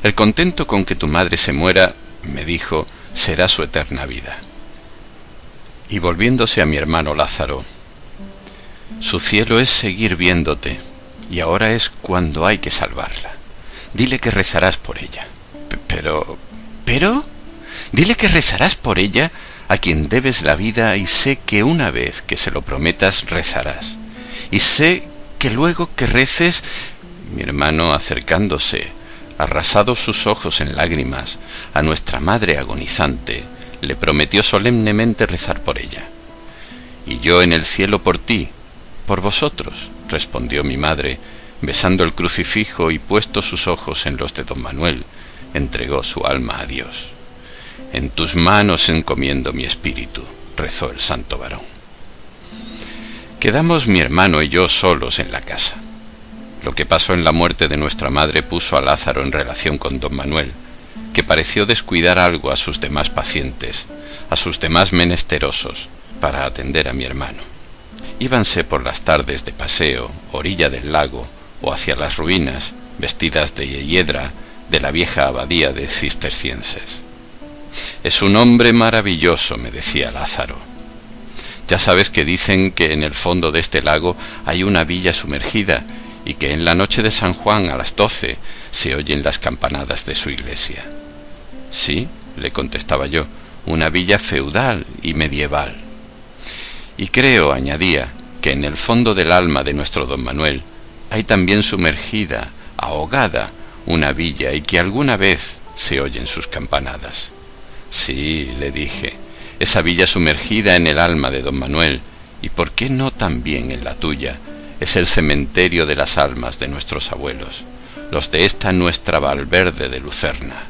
«El contento con que tu madre se muera», me dijo, «será su eterna vida». Y volviéndose a mi hermano Lázaro, «Su cielo es seguir viéndote, y ahora es cuando hay que salvarla. Dile que rezarás por ella». ¿Pero? Dile que rezarás por ella, a quien debes la vida, y sé que una vez que se lo prometas rezarás. Y sé que luego que reces». Mi hermano, acercándose, arrasados sus ojos en lágrimas, a nuestra madre agonizante, le prometió solemnemente rezar por ella. «Y yo en el cielo por ti, por vosotros», respondió mi madre, besando el crucifijo y puestos sus ojos en los de don Manuel, entregó su alma a Dios. «En tus manos encomiendo mi espíritu», rezó el santo varón. Quedamos mi hermano y yo solos en la casa. Lo que pasó en la muerte de nuestra madre puso a Lázaro en relación con don Manuel, que pareció descuidar algo a sus demás pacientes, a sus demás menesterosos, para atender a mi hermano. Íbanse por las tardes de paseo, orilla del lago, o hacia las ruinas, vestidas de hiedra, de la vieja abadía de cistercienses. «Es un hombre maravilloso», me decía Lázaro. «Ya sabes que dicen que en el fondo de este lago hay una villa sumergida, y que en la noche de San Juan a las 12 se oyen las campanadas de su iglesia». «Sí», le contestaba yo, «una villa feudal y medieval». «Y creo», añadía, «que en el fondo del alma de nuestro don Manuel hay también sumergida, ahogada, una villa, y que alguna vez se oyen sus campanadas». «Sí», le dije, «esa villa sumergida en el alma de don Manuel, y por qué no también en la tuya, es el cementerio de las almas de nuestros abuelos, los de esta nuestra Valverde de Lucerna.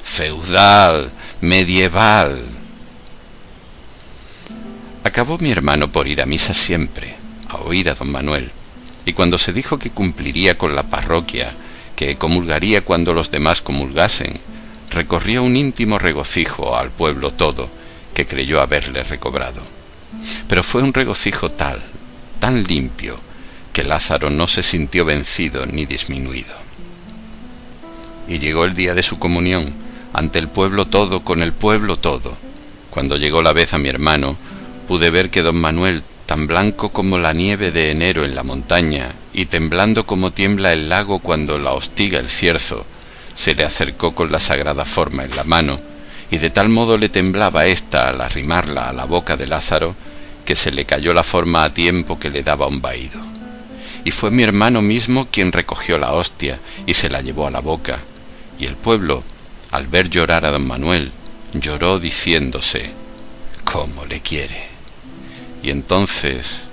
Feudal, medieval». Acabó mi hermano por ir a misa siempre, a oír a don Manuel, y cuando se dijo que cumpliría con la parroquia, que comulgaría cuando los demás comulgasen, recorrió un íntimo regocijo al pueblo todo, que creyó haberle recobrado. Pero fue un regocijo tan limpio, que Lázaro no se sintió vencido ni disminuido. Y llegó el día de su comunión, ante el pueblo todo, con el pueblo todo. Cuando llegó la vez a mi hermano, pude ver que don Manuel, tan blanco como la nieve de enero en la montaña, y temblando como tiembla el lago cuando la hostiga el cierzo, se le acercó con la sagrada forma en la mano, y de tal modo le temblaba ésta al arrimarla a la boca de Lázaro, que se le cayó la forma a tiempo que le daba un vaído. y fue mi hermano mismo quien recogió la hostia y se la llevó a la boca. Y el pueblo, al ver llorar a don Manuel, lloró diciéndose: «¿Cómo le quiere?». Y entonces,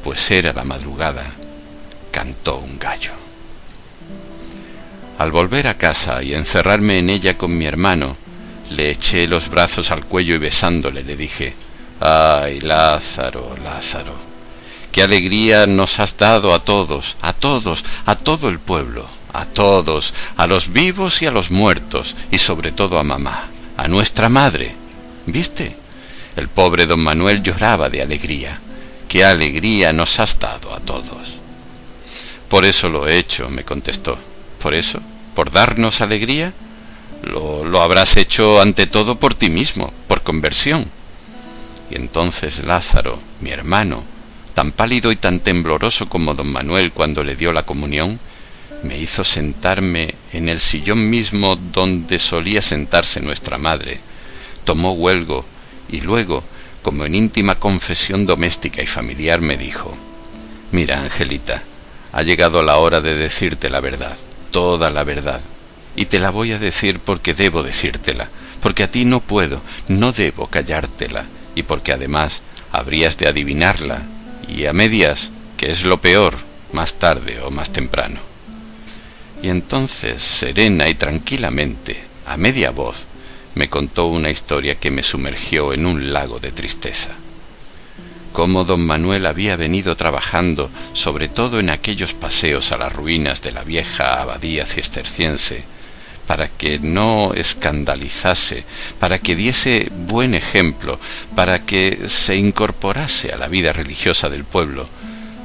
pues era la madrugada, cantó un gallo. Al volver a casa y encerrarme en ella con mi hermano, le eché los brazos al cuello y besándole le dije: «Ay, Lázaro, Lázaro, qué alegría nos has dado a todos, a todos, a todo el pueblo, a todos, a los vivos y a los muertos, y sobre todo a mamá, a nuestra madre. ¿Viste?». El pobre don Manuel lloraba de alegría. «Qué alegría nos has dado a todos». «Por eso lo he hecho», me contestó. «¿Por eso? ¿Por darnos alegría? Lo habrás hecho ante todo por ti mismo, por conversión». Y entonces Lázaro, mi hermano, tan pálido y tan tembloroso como don Manuel cuando le dio la comunión, me hizo sentarme en el sillón mismo donde solía sentarse nuestra madre, tomó huelgo y luego, como en íntima confesión doméstica y familiar, me dijo: «Mira, Angelita, ha llegado la hora de decirte la verdad, toda la verdad, y te la voy a decir porque debo decírtela, porque a ti no puedo, no debo callártela, y porque además habrías de adivinarla, y a medias, que es lo peor, más tarde o más temprano». Y entonces, serena y tranquilamente, a media voz, me contó una historia que me sumergió en un lago de tristeza. Cómo don Manuel había venido trabajando, sobre todo en aquellos paseos a las ruinas de la vieja abadía cisterciense, para que no escandalizase, para que diese buen ejemplo, para que se incorporase a la vida religiosa del pueblo,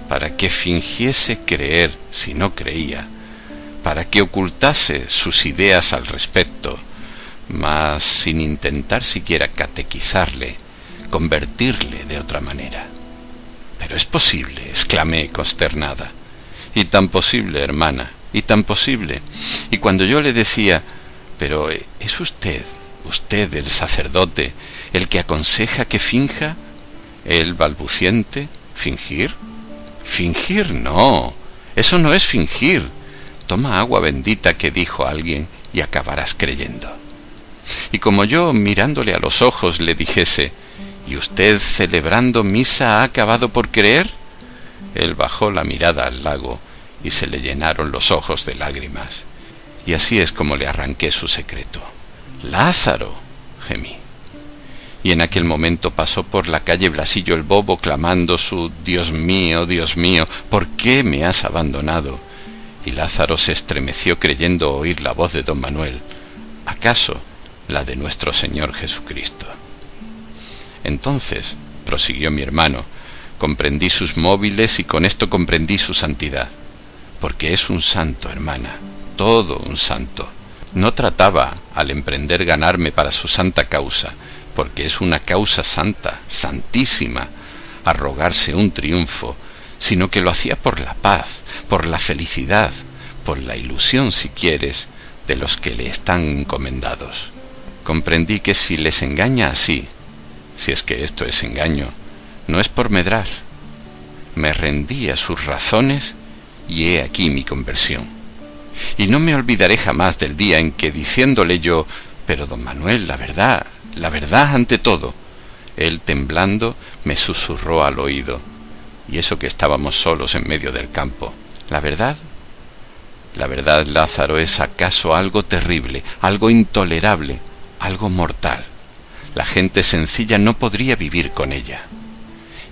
para que fingiese creer si no creía, para que ocultase sus ideas al respecto, mas sin intentar siquiera catequizarle, convertirle de otra manera. «Pero es posible», exclamé consternada. «Y tan posible, hermana, y tan posible». Y cuando yo le decía: «Pero ¿es usted el sacerdote, el que aconseja que finja?», él balbuciente: «¿Fingir? Fingir no, eso no es fingir. Toma agua bendita que dijo alguien y acabarás creyendo». Y como yo, mirándole a los ojos, le dijese: «¿Y usted celebrando misa ha acabado por creer?», él bajó la mirada al lago y se le llenaron los ojos de lágrimas. Y así es como le arranqué su secreto. «¡Lázaro!», gemí. Y en aquel momento pasó por la calle Blasillo el Bobo clamando su Dios mío, ¿por qué me has abandonado?». Y Lázaro se estremeció creyendo oír la voz de don Manuel, acaso la de nuestro Señor Jesucristo. Entonces, prosiguió mi hermano, comprendí sus móviles y con esto comprendí su santidad, porque es un santo, hermana, todo un santo. No trataba, al emprender, ganarme para su santa causa, porque es una causa santa, santísima, arrogarse un triunfo, sino que lo hacía por la paz, por la felicidad, por la ilusión, si quieres, de los que le están encomendados. Comprendí que si les engaña así, si es que esto es engaño, no es por medrar. Me rendí a sus razones y he aquí mi conversión. Y no me olvidaré jamás del día en que, diciéndole yo: «Pero don Manuel, la verdad ante todo», él temblando me susurró al oído, y eso que estábamos solos en medio del campo: «¿La verdad? La verdad, Lázaro, es acaso algo terrible, algo intolerable, algo mortal. La gente sencilla no podría vivir con ella.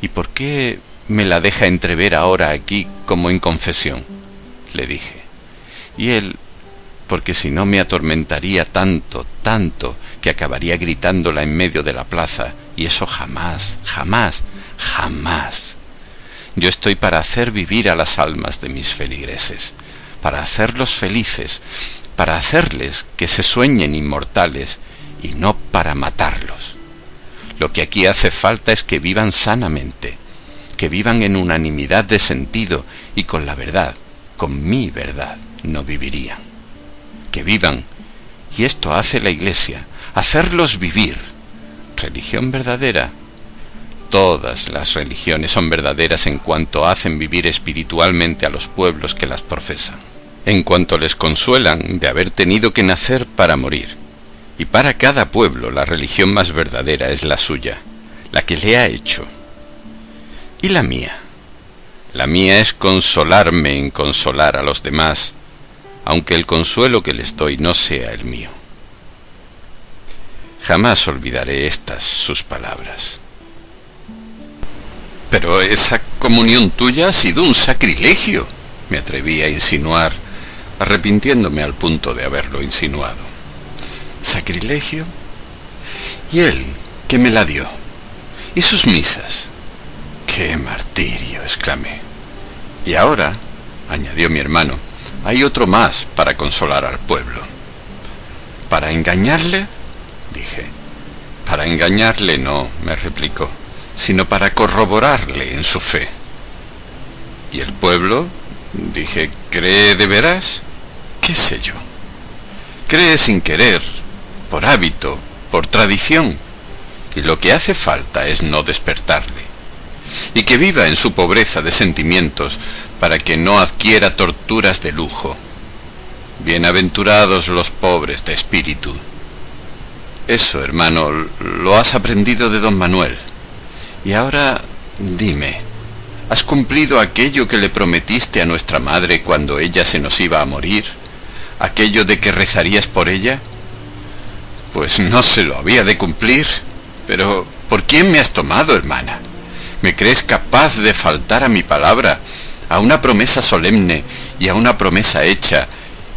¿Y por qué me la deja entrever ahora aquí como en confesión?», le dije. Y él: «Porque si no me atormentaría tanto, que acabaría gritándola en medio de la plaza, y eso jamás, jamás, jamás. Yo estoy para hacer vivir a las almas de mis feligreses, para hacerlos felices, para hacerles que se sueñen inmortales, y no para matarlos. Lo que aquí hace falta es que vivan sanamente, que vivan en unanimidad de sentido y con la verdad, con mi verdad, no vivirían. Que vivan, y esto hace la Iglesia, hacerlos vivir. Religión verdadera, Todas las religiones son verdaderas en cuanto hacen vivir espiritualmente a los pueblos que las profesan, en cuanto les consuelan de haber tenido que nacer para morir. Y para cada pueblo la religión más verdadera es la suya, la que le ha hecho. ¿Y la mía? La mía es consolarme en consolar a los demás, aunque el consuelo que les doy no sea el mío. Jamás olvidaré estas sus palabras. Pero esa comunión tuya ha sido un sacrilegio, me atreví a insinuar, arrepintiéndome al punto de haberlo insinuado. ¿Sacrilegio? ¿Y él, que me la dio? ¿Y sus misas? ¡Qué martirio!, exclamé. Y ahora, añadió mi hermano, hay otro más para consolar al pueblo. ¿Para engañarle?, dije. Para engañarle no, me replicó, sino para corroborarle en su fe. ¿Y el pueblo?, dije, ¿cree de veras? ¿Qué sé yo? Cree sin querer, por hábito, por tradición, y lo que hace falta es no despertarle, y que viva en su pobreza de sentimientos para que no adquiera torturas de lujo. Bienaventurados los pobres de espíritu. Eso, hermano, lo has aprendido de don Manuel. Y ahora, dime, ¿has cumplido aquello que le prometiste a nuestra madre cuando ella se nos iba a morir? ¿Aquello de que rezarías por ella? Pues no se lo había de cumplir. Pero, ¿por quién me has tomado, hermana? ¿Me crees capaz de faltar a mi palabra, a una promesa solemne y a una promesa hecha,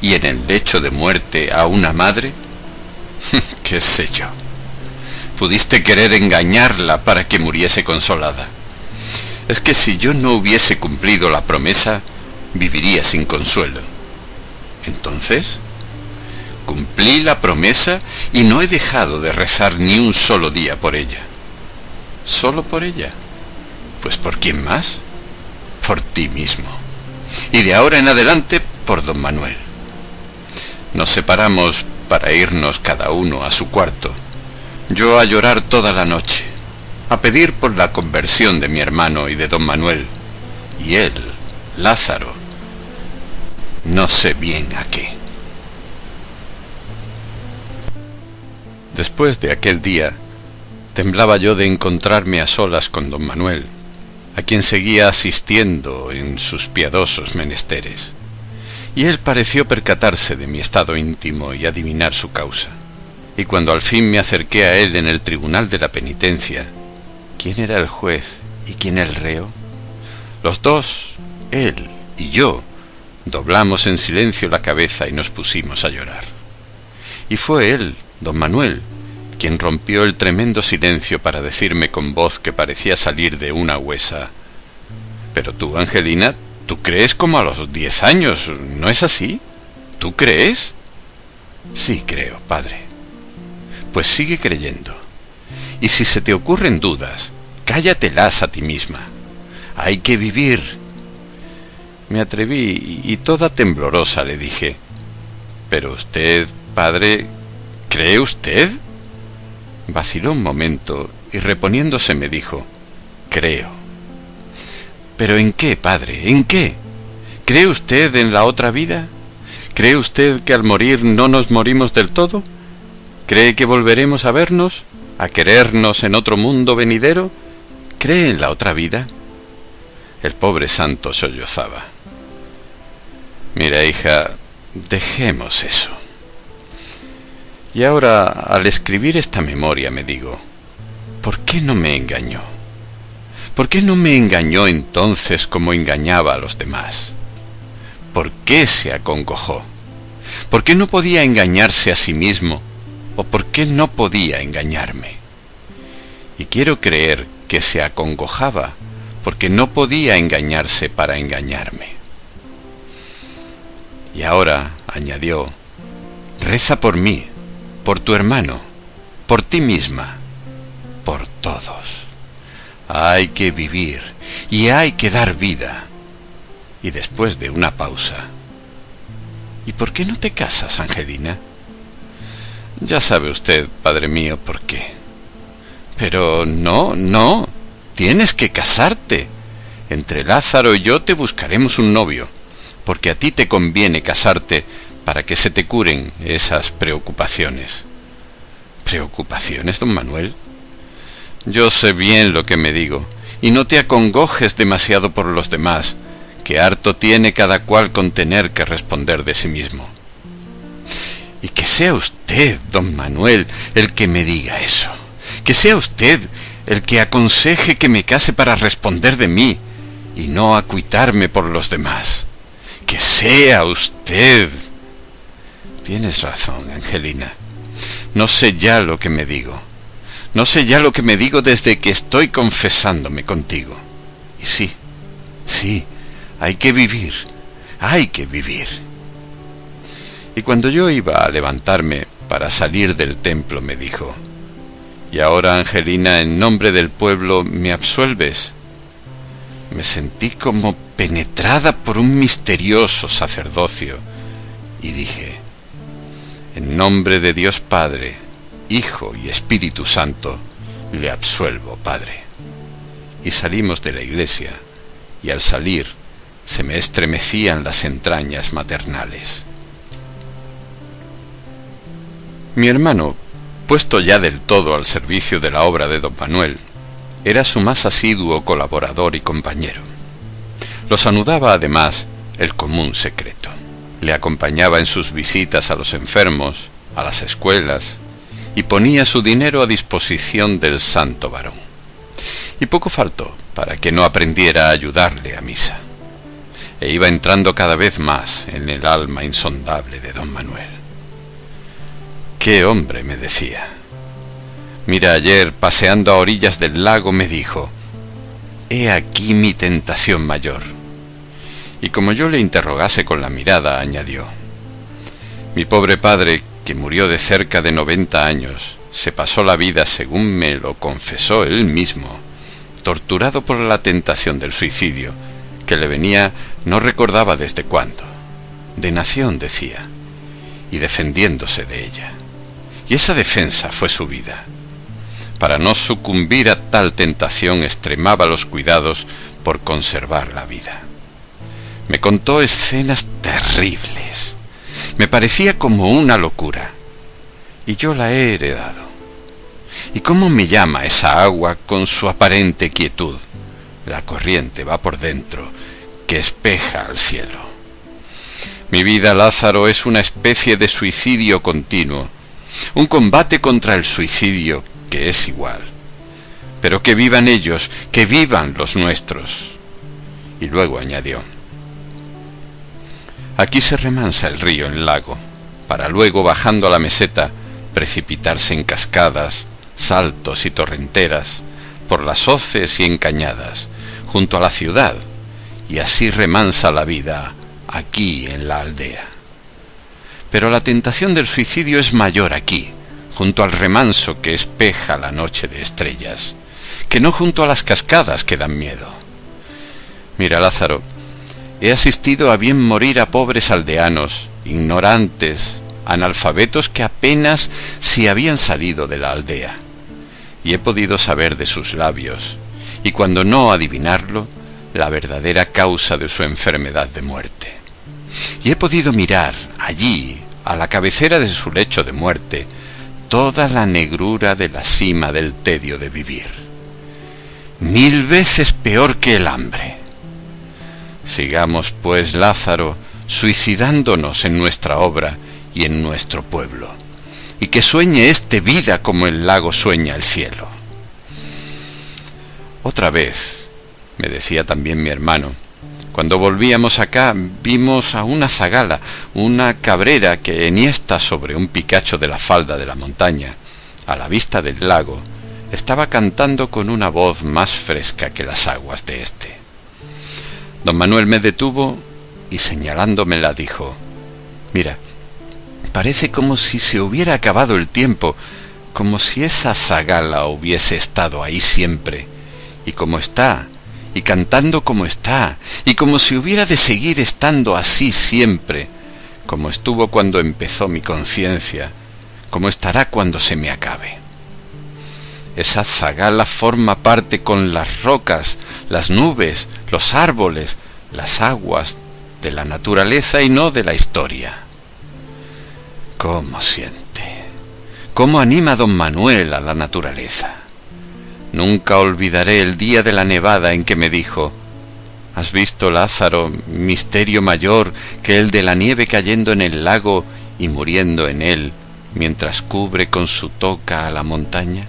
y en el lecho de muerte a una madre? ¿Qué sé yo? Pudiste querer engañarla para que muriese consolada. Es que si yo no hubiese cumplido la promesa, viviría sin consuelo. Entonces, cumplí la promesa y no he dejado de rezar ni un solo día por ella. ¿Solo por ella? Pues ¿por quién más? Por ti mismo. Y de ahora en adelante por don Manuel. Nos separamos para irnos cada uno a su cuarto. Yo a llorar toda la noche, a pedir por la conversión de mi hermano y de don Manuel. Y él, Lázaro, no sé bien a qué. Después de aquel día, temblaba yo de encontrarme a solas con don Manuel, a quien seguía asistiendo en sus piadosos menesteres, y él pareció percatarse de mi estado íntimo y adivinar su causa. Y cuando al fin me acerqué a él en el tribunal de la penitencia, ¿quién era el juez y quién el reo? Los dos, él y yo, doblamos en silencio la cabeza y nos pusimos a llorar. Y fue él, don Manuel, quien rompió el tremendo silencio para decirme con voz que parecía salir de una huesa: «Pero tú, Angelina, tú crees como a los 10 años, ¿no es así? ¿Tú crees?» «Sí, creo, padre». «Pues sigue creyendo. Y si se te ocurren dudas, cállatelas a ti misma. Hay que vivir». Me atreví y toda temblorosa le dije: «Pero usted, padre, ¿cree usted?» Vaciló un momento y reponiéndose me dijo: «Creo». «¿Pero en qué, padre? ¿En qué? ¿Cree usted en la otra vida? ¿Cree usted que al morir no nos morimos del todo? ¿Cree que volveremos a vernos, a querernos en otro mundo venidero? ¿Cree en la otra vida?» El pobre santo sollozaba. «Mira, hija, dejemos eso. Y ahora, al escribir esta memoria, me digo, ¿por qué no me engañó? ¿Por qué no me engañó entonces como engañaba a los demás? ¿Por qué se acongojó? ¿Por qué no podía engañarse a sí mismo? ¿O por qué no podía engañarme? Y quiero creer que se acongojaba porque no podía engañarse para engañarme». Y ahora, añadió, reza por mí, por tu hermano, por ti misma, por todos. Hay que vivir y hay que dar vida. Y después de una pausa, ¿y por qué no te casas, Angelina? Ya sabe usted, padre mío, por qué. Pero no, tienes que casarte. Entre Lázaro y yo te buscaremos un novio, porque a ti te conviene casarte para que se te curen esas preocupaciones. ¿Preocupaciones, don Manuel? Yo sé bien lo que me digo, y no te acongojes demasiado por los demás, que harto tiene cada cual con tener que responder de sí mismo. Y que sea usted, don Manuel, el que me diga eso. Que sea usted el que aconseje que me case para responder de mí, y no acuitarme por los demás. Que sea usted. Tienes razón, Angelina. No sé ya lo que me digo. No sé ya lo que me digo desde que estoy confesándome contigo. Y sí, hay que vivir, hay que vivir. Y cuando yo iba a levantarme para salir del templo me dijo: «¿Y ahora, Angelina, en nombre del pueblo, me absuelves?» Me sentí como penetrada por un misterioso sacerdocio y dije: «En nombre de Dios Padre, Hijo y Espíritu Santo, le absuelvo, Padre». Y salimos de la iglesia, y al salir se me estremecían las entrañas maternales. Mi hermano, puesto ya del todo al servicio de la obra de don Manuel, era su más asiduo colaborador y compañero. Los anudaba además el común secreto. Le acompañaba en sus visitas a los enfermos, a las escuelas, y ponía su dinero a disposición del santo varón. Y poco faltó para que no aprendiera a ayudarle a misa. E iba entrando cada vez más en el alma insondable de don Manuel. «¡Qué hombre!», me decía. «Mira, ayer, paseando a orillas del lago, me dijo: «He aquí mi tentación mayor». Y como yo le interrogase con la mirada, añadió: «Mi pobre padre, que murió de cerca de 90 años, se pasó la vida, según me lo confesó él mismo, torturado por la tentación del suicidio, que le venía no recordaba desde cuándo. De nación, decía, y defendiéndose de ella. Y esa defensa fue su vida. Para no sucumbir a tal tentación extremaba los cuidados por conservar la vida. Me contó escenas terribles. Me parecía como una locura. Y yo la he heredado. ¿Y cómo me llama esa agua con su aparente quietud? La corriente va por dentro, que espeja al cielo. Mi vida, Lázaro, es una especie de suicidio continuo, un combate contra el suicidio, que es igual. Pero que vivan ellos, que vivan los nuestros». Y luego añadió: «Aquí se remansa el río en lago, para luego, bajando a la meseta, precipitarse en cascadas, saltos y torrenteras, por las hoces y encañadas, junto a la ciudad, y así remansa la vida aquí en la aldea. Pero la tentación del suicidio es mayor aquí, junto al remanso que espeja la noche de estrellas, que no junto a las cascadas que dan miedo. Mira, Lázaro, he asistido a bien morir a pobres aldeanos, ignorantes, analfabetos que apenas si habían salido de la aldea, y he podido saber de sus labios, y cuando no adivinarlo, la verdadera causa de su enfermedad de muerte. Y he podido mirar allí, a la cabecera de su lecho de muerte, toda la negrura de la sima del tedio de vivir. 1000 veces peor que el hambre. Sigamos, pues, Lázaro, suicidándonos en nuestra obra y en nuestro pueblo, y que sueñe este vida como el lago sueña el cielo». Otra vez, me decía también mi hermano, cuando volvíamos acá vimos a una zagala, una cabrera que enhiesta sobre un picacho de la falda de la montaña, a la vista del lago, estaba cantando con una voz más fresca que las aguas de éste. Don Manuel me detuvo y señalándomela dijo: «Mira, parece como si se hubiera acabado el tiempo, como si esa zagala hubiese estado ahí siempre, y como está, y cantando como está, y como si hubiera de seguir estando así siempre, como estuvo cuando empezó mi conciencia, como estará cuando se me acabe. Esa zagala forma parte con las rocas, las nubes, los árboles, las aguas de la naturaleza y no de la historia. ¿Cómo siente? ¿Cómo anima don Manuel a la naturaleza? Nunca olvidaré el día de la nevada en que me dijo: ¿has visto, Lázaro, misterio mayor que el de la nieve cayendo en el lago y muriendo en él, mientras cubre con su toca a la montaña?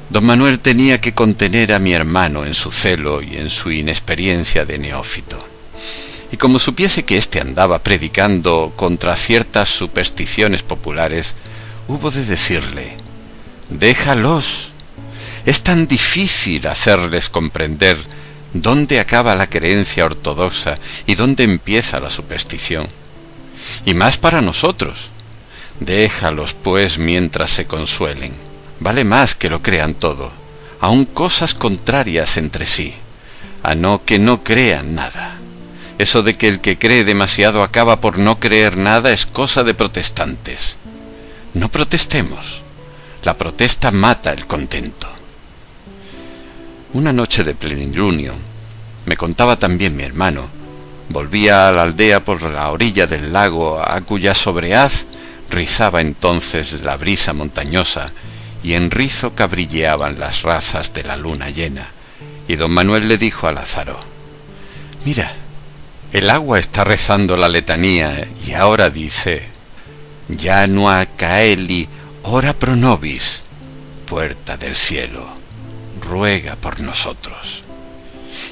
Don Manuel tenía que contener a mi hermano en su celo y en su inexperiencia de neófito. Y como supiese que éste andaba predicando contra ciertas supersticiones populares, hubo de decirle: déjalos. Es tan difícil hacerles comprender dónde acaba la creencia ortodoxa y dónde empieza la superstición. Y más para nosotros. Déjalos, pues, mientras se consuelen. Vale más que lo crean todo, aun cosas contrarias entre sí, a no que no crean nada. Eso de que el que cree demasiado acaba por no creer nada es cosa de protestantes. No protestemos. La protesta mata el contento. Una noche de plenilunio, me contaba también mi hermano, volvía a la aldea por la orilla del lago, a cuya sobrehaz rizaba entonces la brisa montañosa, y en rizo cabrilleaban las razas de la luna llena, y don Manuel le dijo a Lázaro: mira, el agua está rezando la letanía, y ahora dice: Janua caeli ora pro nobis, puerta del cielo, ruega por nosotros.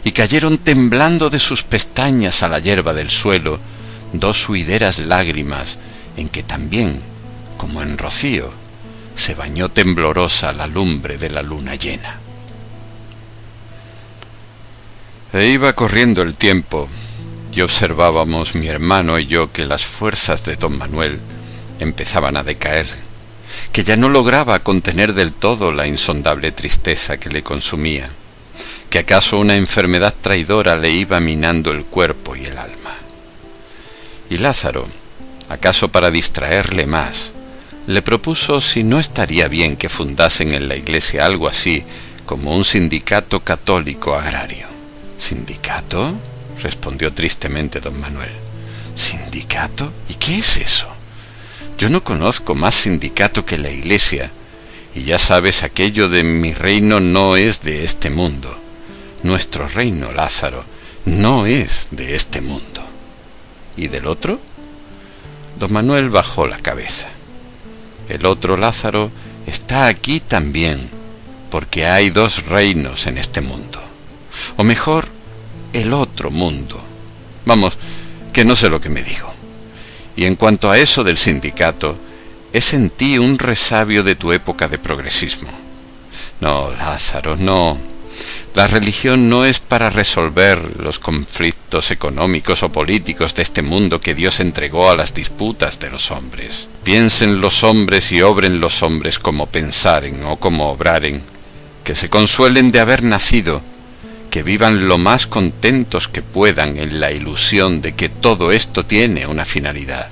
Y cayeron temblando de sus pestañas a la hierba del suelo dos huideras lágrimas, en que también, como en rocío, se bañó temblorosa la lumbre de la luna llena. E iba corriendo el tiempo, y observábamos mi hermano y yo que las fuerzas de don Manuel empezaban a decaer, que ya no lograba contener del todo la insondable tristeza que le consumía, que acaso una enfermedad traidora le iba minando el cuerpo y el alma. Y Lázaro, acaso para distraerle más, le propuso si no estaría bien que fundasen en la iglesia algo así como un sindicato católico agrario. ¿Sindicato?, respondió tristemente don Manuel. ¿Sindicato? ¿Y qué es eso? Yo no conozco más sindicato que la iglesia, y ya sabes aquello de mi reino no es de este mundo. Nuestro reino, Lázaro, no es de este mundo. ¿Y del otro? Don Manuel bajó la cabeza. El otro, Lázaro, está aquí también, porque hay dos reinos en este mundo. O mejor, el otro mundo. Vamos, que no sé lo que me digo. Y en cuanto a eso del sindicato, es en ti un resabio de tu época de progresismo. No, Lázaro, no. La religión no es para resolver los conflictos económicos o políticos de este mundo que Dios entregó a las disputas de los hombres. Piensen los hombres y obren los hombres como pensaren o como obraren, que se consuelen de haber nacido, que vivan lo más contentos que puedan en la ilusión de que todo esto tiene una finalidad.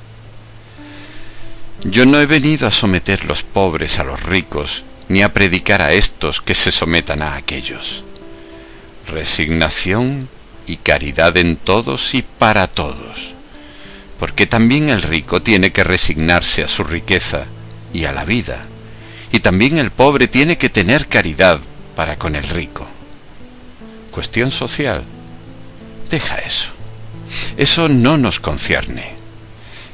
Yo no he venido a someter los pobres a los ricos, ni a predicar a estos que se sometan a aquellos. Resignación y caridad en todos y para todos, porque también el rico tiene que resignarse a su riqueza y a la vida, y también el pobre tiene que tener caridad para con el rico. Cuestión social. Deja eso. Eso no nos concierne.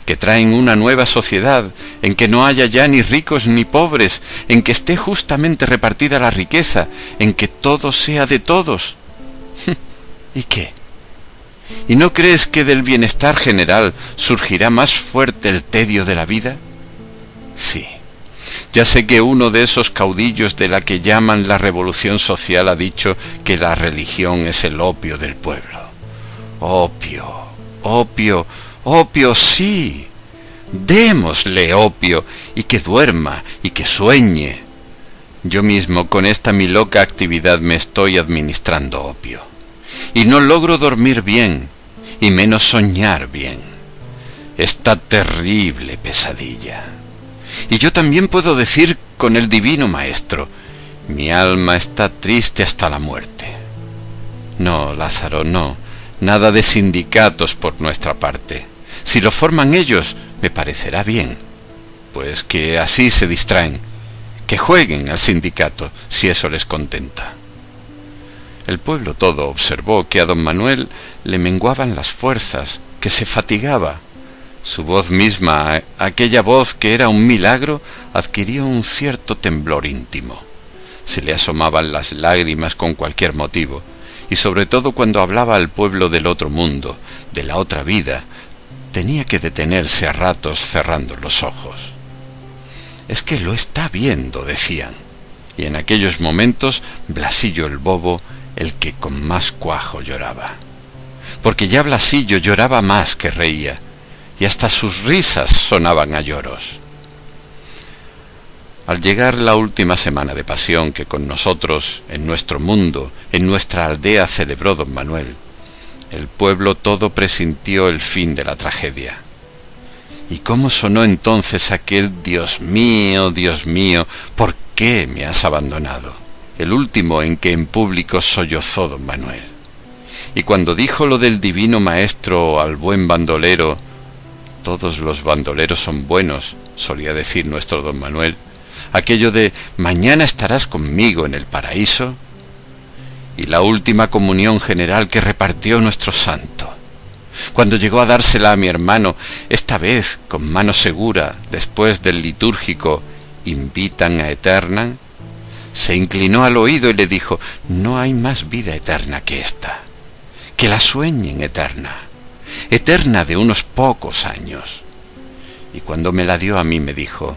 Que traen una nueva sociedad en que no haya ya ni ricos ni pobres, en que esté justamente repartida la riqueza, en que todo sea de todos. ¿Y qué? ¿Y no crees que del bienestar general surgirá más fuerte el tedio de la vida? Sí. Ya sé que uno de esos caudillos de la que llaman la revolución social ha dicho que la religión es el opio del pueblo. Opio, opio, opio, sí. Démosle opio, y que duerma, y que sueñe. Yo mismo con esta mi loca actividad me estoy administrando opio, y no logro dormir bien, y menos soñar bien. Esta terrible pesadilla. Y yo también puedo decir con el divino maestro. Mi alma está triste hasta la muerte. No, Lázaro, no, nada de sindicatos por nuestra parte. Si lo forman ellos, me parecerá bien, pues que así se distraen, que jueguen al sindicato, si eso les contenta. El pueblo todo observó que a don Manuel le menguaban las fuerzas, que se fatigaba. Su voz misma, aquella voz que era un milagro, adquirió un cierto temblor íntimo. Se le asomaban las lágrimas con cualquier motivo, y sobre todo cuando hablaba al pueblo del otro mundo, de la otra vida, tenía que detenerse a ratos cerrando los ojos. «Es que lo está viendo», decían, y en aquellos momentos Blasillo el bobo, el que con más cuajo lloraba. Porque ya Blasillo lloraba más que reía, y hasta sus risas sonaban a lloros. Al llegar la última semana de pasión que con nosotros, en nuestro mundo, en nuestra aldea celebró don Manuel, el pueblo todo presintió el fin de la tragedia. ¿Y cómo sonó entonces aquel Dios mío, ¿por qué me has abandonado?, el último en que en público sollozó don Manuel? Y cuando dijo lo del divino maestro al buen bandolero, todos los bandoleros son buenos, solía decir nuestro don Manuel, aquello de mañana estarás conmigo en el paraíso, y la última comunión general que repartió nuestro santo, cuando llegó a dársela a mi hermano, esta vez con mano segura, después del litúrgico invitan a eterna, se inclinó al oído y le dijo: no hay más vida eterna que esta, que la sueñen eterna, eterna de unos pocos años. Y cuando me la dio a mí me dijo: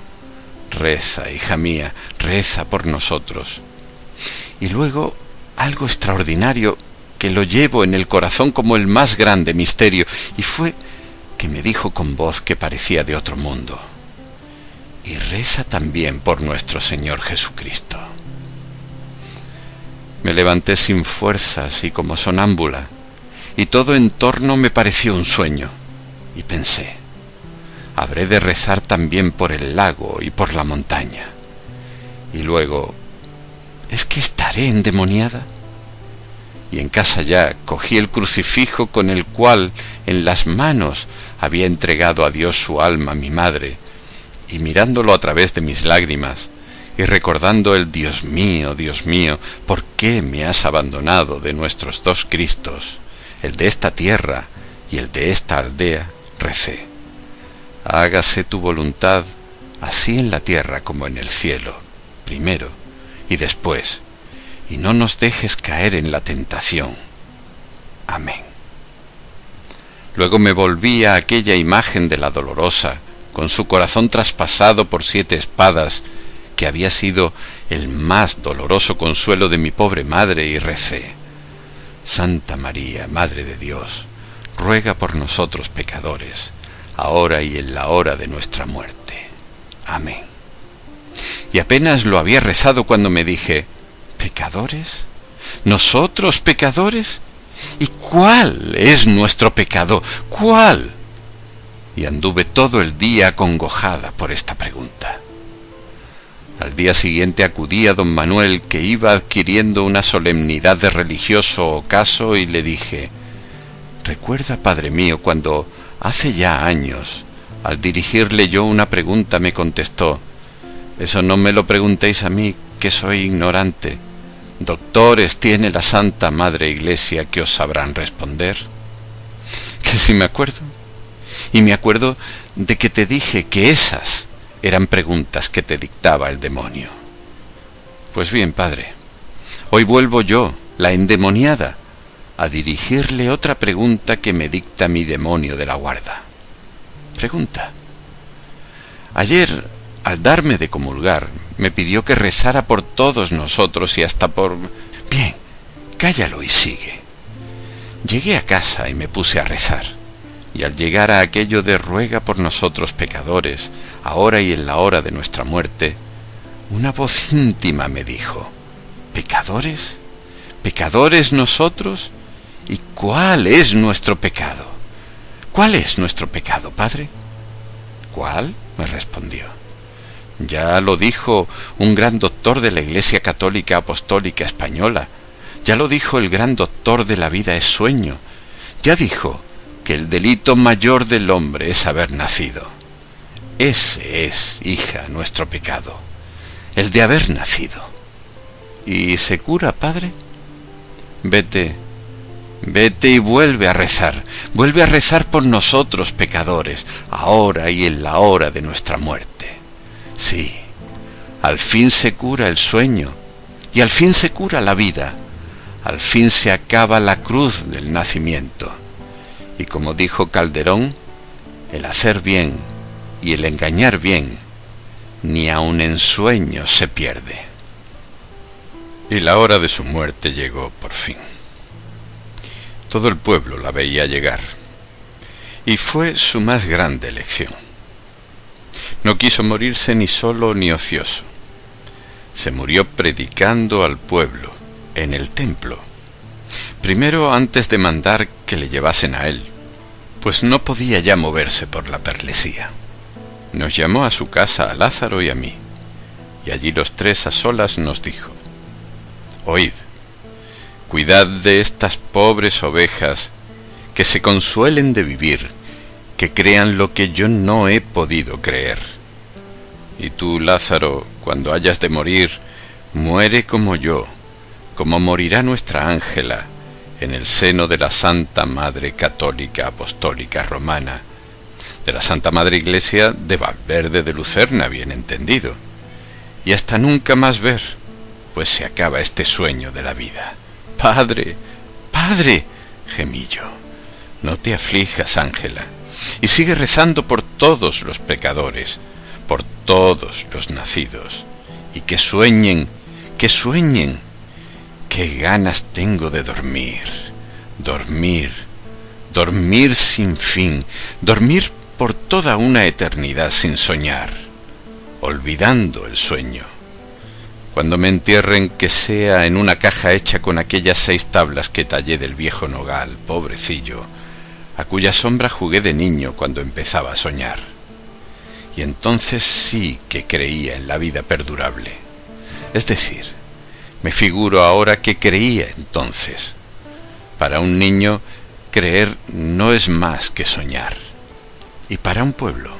reza, hija mía, reza por nosotros. Y luego algo extraordinario que lo llevo en el corazón como el más grande misterio, y fue que me dijo con voz que parecía de otro mundo: y reza también por nuestro Señor Jesucristo. Me levanté sin fuerzas y como sonámbula, y todo en torno me pareció un sueño, y pensé: habré de rezar también por el lago y por la montaña. Y luego: ¿es que estaré endemoniada? Y en casa ya cogí el crucifijo con el cual en las manos había entregado a Dios su alma mi madre, y mirándolo a través de mis lágrimas, y recordando el Dios mío, ¿por qué me has abandonado?, de nuestros dos Cristos, el de esta tierra y el de esta aldea, recé: hágase tu voluntad, así en la tierra como en el cielo, primero y después, y no nos dejes caer en la tentación. Amén. Luego me volví a aquella imagen de la dolorosa, con su corazón traspasado por 7 espadas, que había sido el más doloroso consuelo de mi pobre madre, y recé: Santa María, Madre de Dios, ruega por nosotros pecadores, ahora y en la hora de nuestra muerte. Amén. Y apenas lo había rezado cuando me dije: ¿pecadores? ¿Nosotros pecadores? ¿Y cuál es nuestro pecado? ¿Cuál? Y anduve todo el día acongojada por esta pregunta. Al día siguiente acudí a don Manuel, que iba adquiriendo una solemnidad de religioso ocaso, y le dije: recuerda, padre mío, cuando hace ya años, al dirigirle yo una pregunta, me contestó: eso no me lo preguntéis a mí, que soy ignorante. Doctores tiene la Santa Madre Iglesia que os sabrán responder. Que sí me acuerdo. Y me acuerdo de que te dije que esas eran preguntas que te dictaba el demonio. Pues bien, padre, hoy vuelvo yo, la endemoniada, a dirigirle otra pregunta que me dicta mi demonio de la guarda. Pregunta. Ayer, al darme de comulgar, me pidió que rezara por todos nosotros y hasta por... Bien, cállalo y sigue. Llegué a casa y me puse a rezar, y al llegar a aquello de ruega por nosotros pecadores, ahora y en la hora de nuestra muerte, una voz íntima me dijo: ¿pecadores? ¿Pecadores nosotros? ¿Y cuál es nuestro pecado? ¿Cuál es nuestro pecado, padre? ¿Cuál?, me respondió. Ya lo dijo un gran doctor de la Iglesia Católica Apostólica Española. Ya lo dijo el gran doctor de la vida es sueño. Ya dijo que el delito mayor del hombre es haber nacido. Ese es, hija, nuestro pecado, el de haber nacido. ¿Y se cura, padre? Vete y vuelve a rezar por nosotros pecadores, ahora y en la hora de nuestra muerte. Sí, al fin se cura el sueño, y al fin se cura la vida, al fin se acaba la cruz del nacimiento. Y como dijo Calderón, el hacer bien y el engañar bien, ni aun en sueños se pierde. Y la hora de su muerte llegó por fin. Todo el pueblo la veía llegar, y fue su más grande elección. No quiso morirse ni solo ni ocioso. Se murió predicando al pueblo, en el templo. Primero antes de mandar que le llevasen a él, pues no podía ya moverse por la perlesía. Nos llamó a su casa a Lázaro y a mí, y allí los tres a solas nos dijo: Oíd, cuidad de estas pobres ovejas, que se consuelen de vivir, que crean lo que yo no he podido creer. Y tú, Lázaro, cuando hayas de morir, muere como yo, como morirá nuestra Ángela, en el seno de la Santa Madre Católica Apostólica Romana, de la Santa Madre Iglesia de Valverde de Lucerna, bien entendido, y hasta nunca más ver, pues se acaba este sueño de la vida. Padre, Padre, gemí yo, no te aflijas, Ángela, y sigue rezando por todos los pecadores, por todos los nacidos, y que sueñen, qué ganas tengo de dormir, dormir sin fin, dormir por toda una eternidad sin soñar, olvidando el sueño. Cuando me entierren, que sea en una caja hecha con aquellas 6 tablas que tallé del viejo nogal, pobrecillo, a cuya sombra jugué de niño cuando empezaba a soñar. Y entonces sí que creía en la vida perdurable. Es decir, me figuro ahora que creía entonces. Para un niño, creer no es más que soñar. Y para un pueblo,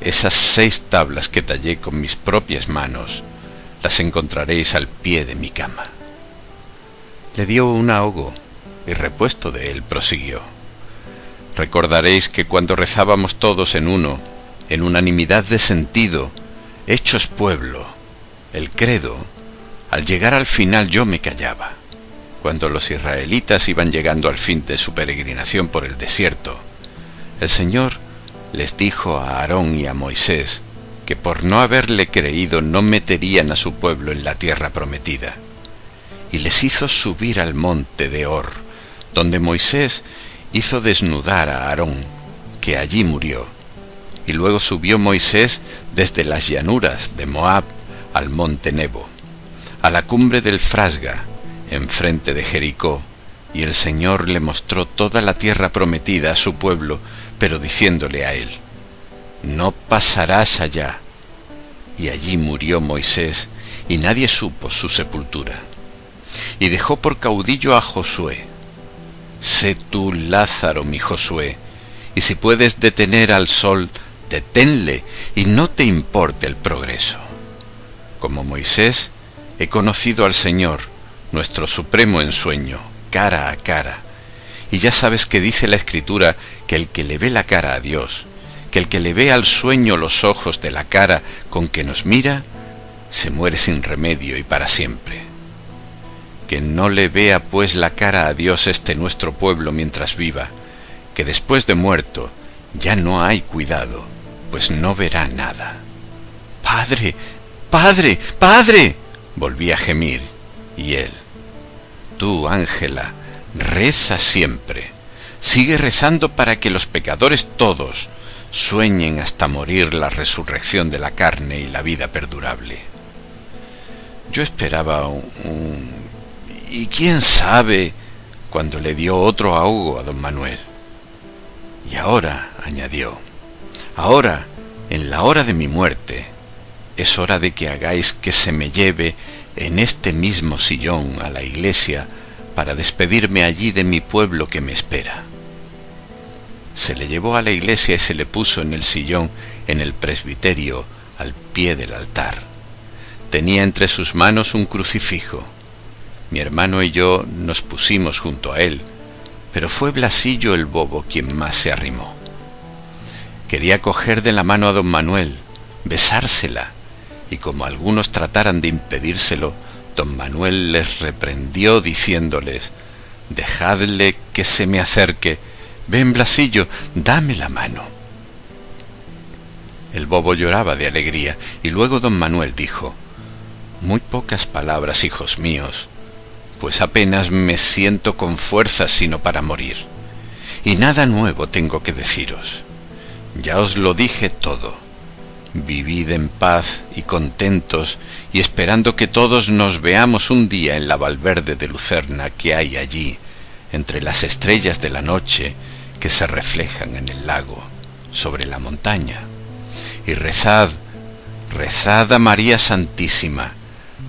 esas 6 tablas que tallé con mis propias manos, las encontraréis al pie de mi cama. Le dio un ahogo, y repuesto de él prosiguió: Recordaréis que cuando rezábamos todos en uno, en unanimidad de sentido, hechos pueblo, el credo, al llegar al final yo me callaba. Cuando los israelitas iban llegando al fin de su peregrinación por el desierto, el Señor les dijo a Aarón y a Moisés que por no haberle creído no meterían a su pueblo en la tierra prometida, y les hizo subir al monte de Hor, donde Moisés hizo desnudar a Aarón, que allí murió, y luego subió Moisés desde las llanuras de Moab al monte Nebo, a la cumbre del Frasga, enfrente de Jericó, y el Señor le mostró toda la tierra prometida a su pueblo, pero diciéndole a él: No pasarás allá. Y allí murió Moisés, y nadie supo su sepultura. Y dejó por caudillo a Josué. Sé tú, Lázaro, mi Josué, y si puedes detener al sol, deténle, y no te importe el progreso. Como Moisés, he conocido al Señor, nuestro supremo ensueño, cara a cara. Y ya sabes que dice la Escritura que el que le ve la cara a Dios, que el que le ve al sueño los ojos de la cara con que nos mira, se muere sin remedio y para siempre. Que no le vea pues la cara a Dios este nuestro pueblo mientras viva, que después de muerto ya no hay cuidado, pues no verá nada. Padre, Padre, Padre, volví a gemir, y él: Tú, Ángela, reza siempre, sigue rezando para que los pecadores todos sueñen hasta morir la resurrección de la carne y la vida perdurable. Yo esperaba y quién sabe, cuando le dio otro ahogo a don Manuel. Y ahora, añadió, ahora, en la hora de mi muerte, es hora de que hagáis que se me lleve en este mismo sillón a la iglesia para despedirme allí de mi pueblo que me espera. Se le llevó a la iglesia y se le puso en el sillón en el presbiterio al pie del altar. Tenía entre sus manos un crucifijo. Mi hermano y yo nos pusimos junto a él, pero fue Blasillo el bobo quien más se arrimó. Quería coger de la mano a don Manuel, besársela, y como algunos trataran de impedírselo, don Manuel les reprendió diciéndoles: «Dejadle que se me acerque. Ven, Blasillo, dame la mano». El bobo lloraba de alegría, y luego don Manuel dijo: «Muy pocas palabras, hijos míos, pues apenas me siento con fuerzas sino para morir, y nada nuevo tengo que deciros. Ya os lo dije todo. Vivid en paz y contentos, y esperando que todos nos veamos un día en la valverde de Lucerna que hay allí, entre las estrellas de la noche que se reflejan en el lago, sobre la montaña. Y rezad, rezad a María Santísima,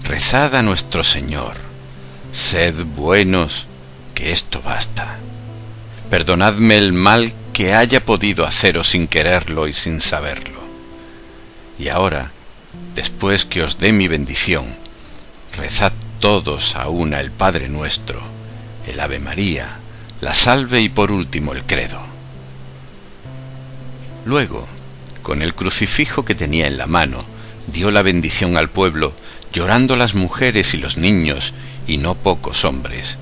rezad a nuestro Señor. Sed buenos, que esto basta. Perdonadme el mal que haya podido haceros sin quererlo y sin saberlo. Y ahora, después que os dé mi bendición, rezad todos a una el Padre Nuestro, el Ave María, la Salve y por último el Credo». Luego, con el crucifijo que tenía en la mano, dio la bendición al pueblo, llorando las mujeres y los niños, y no pocos hombres.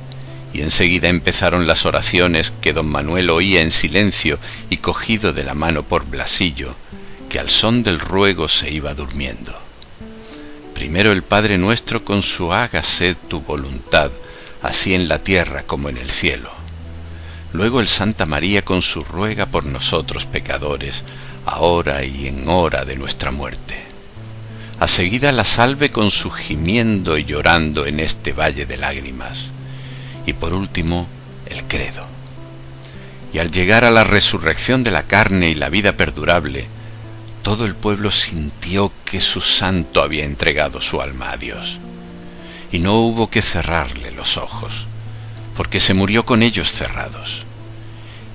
Y enseguida empezaron las oraciones que don Manuel oía en silencio y cogido de la mano por Blasillo, que al son del ruego se iba durmiendo. Primero el Padre Nuestro con su «hágase tu voluntad», así en la tierra como en el cielo. Luego el Santa María con su «ruega por nosotros pecadores, ahora y en hora de nuestra muerte». A seguida la Salve con su «gimiendo y llorando en este valle de lágrimas». Y por último el Credo. Y al llegar a la resurrección de la carne y la vida perdurable, todo el pueblo sintió que su santo había entregado su alma a Dios, y no hubo que cerrarle los ojos, porque se murió con ellos cerrados.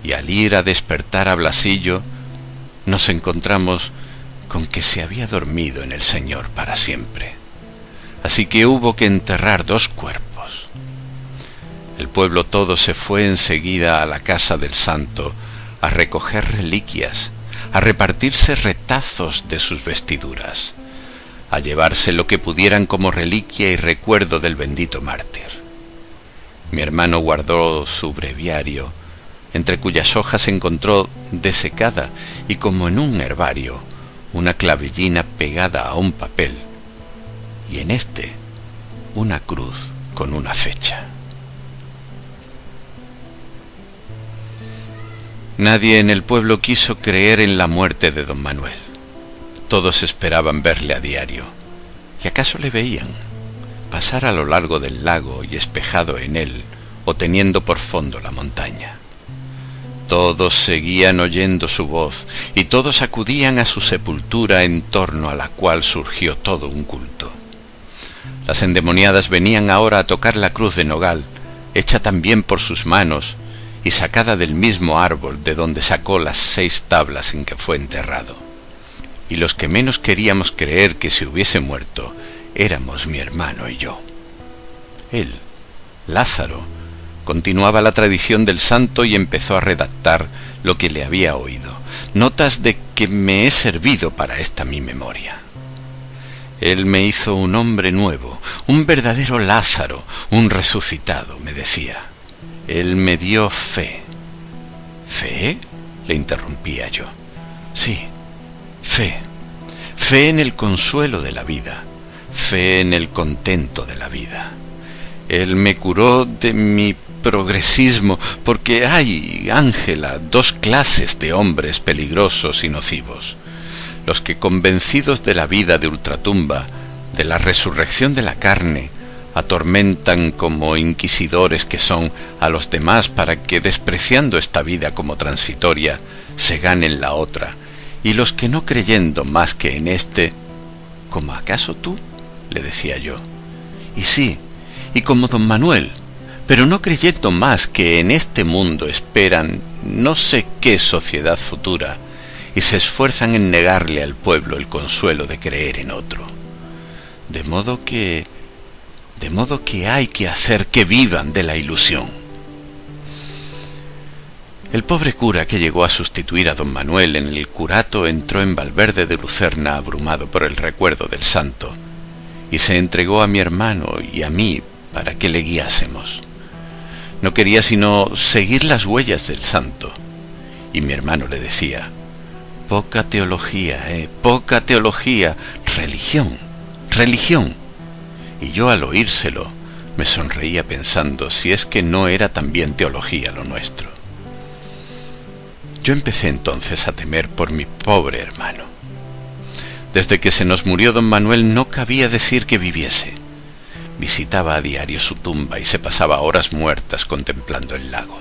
Y al ir a despertar a Blasillo, nos encontramos con que se había dormido en el Señor para siempre. Así que hubo que enterrar 2 cuerpos. El pueblo todo se fue enseguida a la casa del santo a recoger reliquias, a repartirse retazos de sus vestiduras, a llevarse lo que pudieran como reliquia y recuerdo del bendito mártir. Mi hermano guardó su breviario, entre cuyas hojas encontró desecada y como en un herbario una clavellina pegada a un papel, y en este una cruz con una fecha. Nadie en el pueblo quiso creer en la muerte de don Manuel. Todos esperaban verle a diario, y acaso le veían pasar a lo largo del lago y espejado en él, o teniendo por fondo la montaña. Todos seguían oyendo su voz, y todos acudían a su sepultura, en torno a la cual surgió todo un culto. Las endemoniadas venían ahora a tocar la cruz de nogal, hecha también por sus manos, y sacada del mismo árbol de donde sacó las 6 tablas en que fue enterrado. Y los que menos queríamos creer que se hubiese muerto, éramos mi hermano y yo. Él, Lázaro, continuaba la tradición del santo y empezó a redactar lo que le había oído, notas de que me he servido para esta mi memoria. Él me hizo un hombre nuevo, un verdadero Lázaro, un resucitado, me decía. Él me dio fe. ¿Fe?, le interrumpía yo. Sí, fe. Fe en el consuelo de la vida, fe en el contento de la vida. Él me curó de mi progresismo, porque hay, Ángela, 2 clases de hombres peligrosos y nocivos: los que, convencidos de la vida de ultratumba, de la resurrección de la carne, atormentan como inquisidores que son a los demás para que, despreciando esta vida como transitoria, se ganen la otra, y los que, no creyendo más que en éste, ¿Como acaso tú?, le decía yo. Y sí, y como don Manuel, pero no creyendo más que en este mundo esperan no sé qué sociedad futura y se esfuerzan en negarle al pueblo el consuelo de creer en otro. De modo que hay que hacer que vivan de la ilusión. El pobre cura que llegó a sustituir a don Manuel en el curato entró en Valverde de Lucerna abrumado por el recuerdo del santo, y se entregó a mi hermano y a mí para que le guiásemos. No quería sino seguir las huellas del santo, y mi hermano le decía: poca teología, poca teología, religión, religión. Y yo al oírselo me sonreía pensando si es que no era también teología lo nuestro. Yo empecé entonces a temer por mi pobre hermano. Desde que se nos murió don Manuel no cabía decir que viviese. Visitaba a diario su tumba y se pasaba horas muertas contemplando el lago.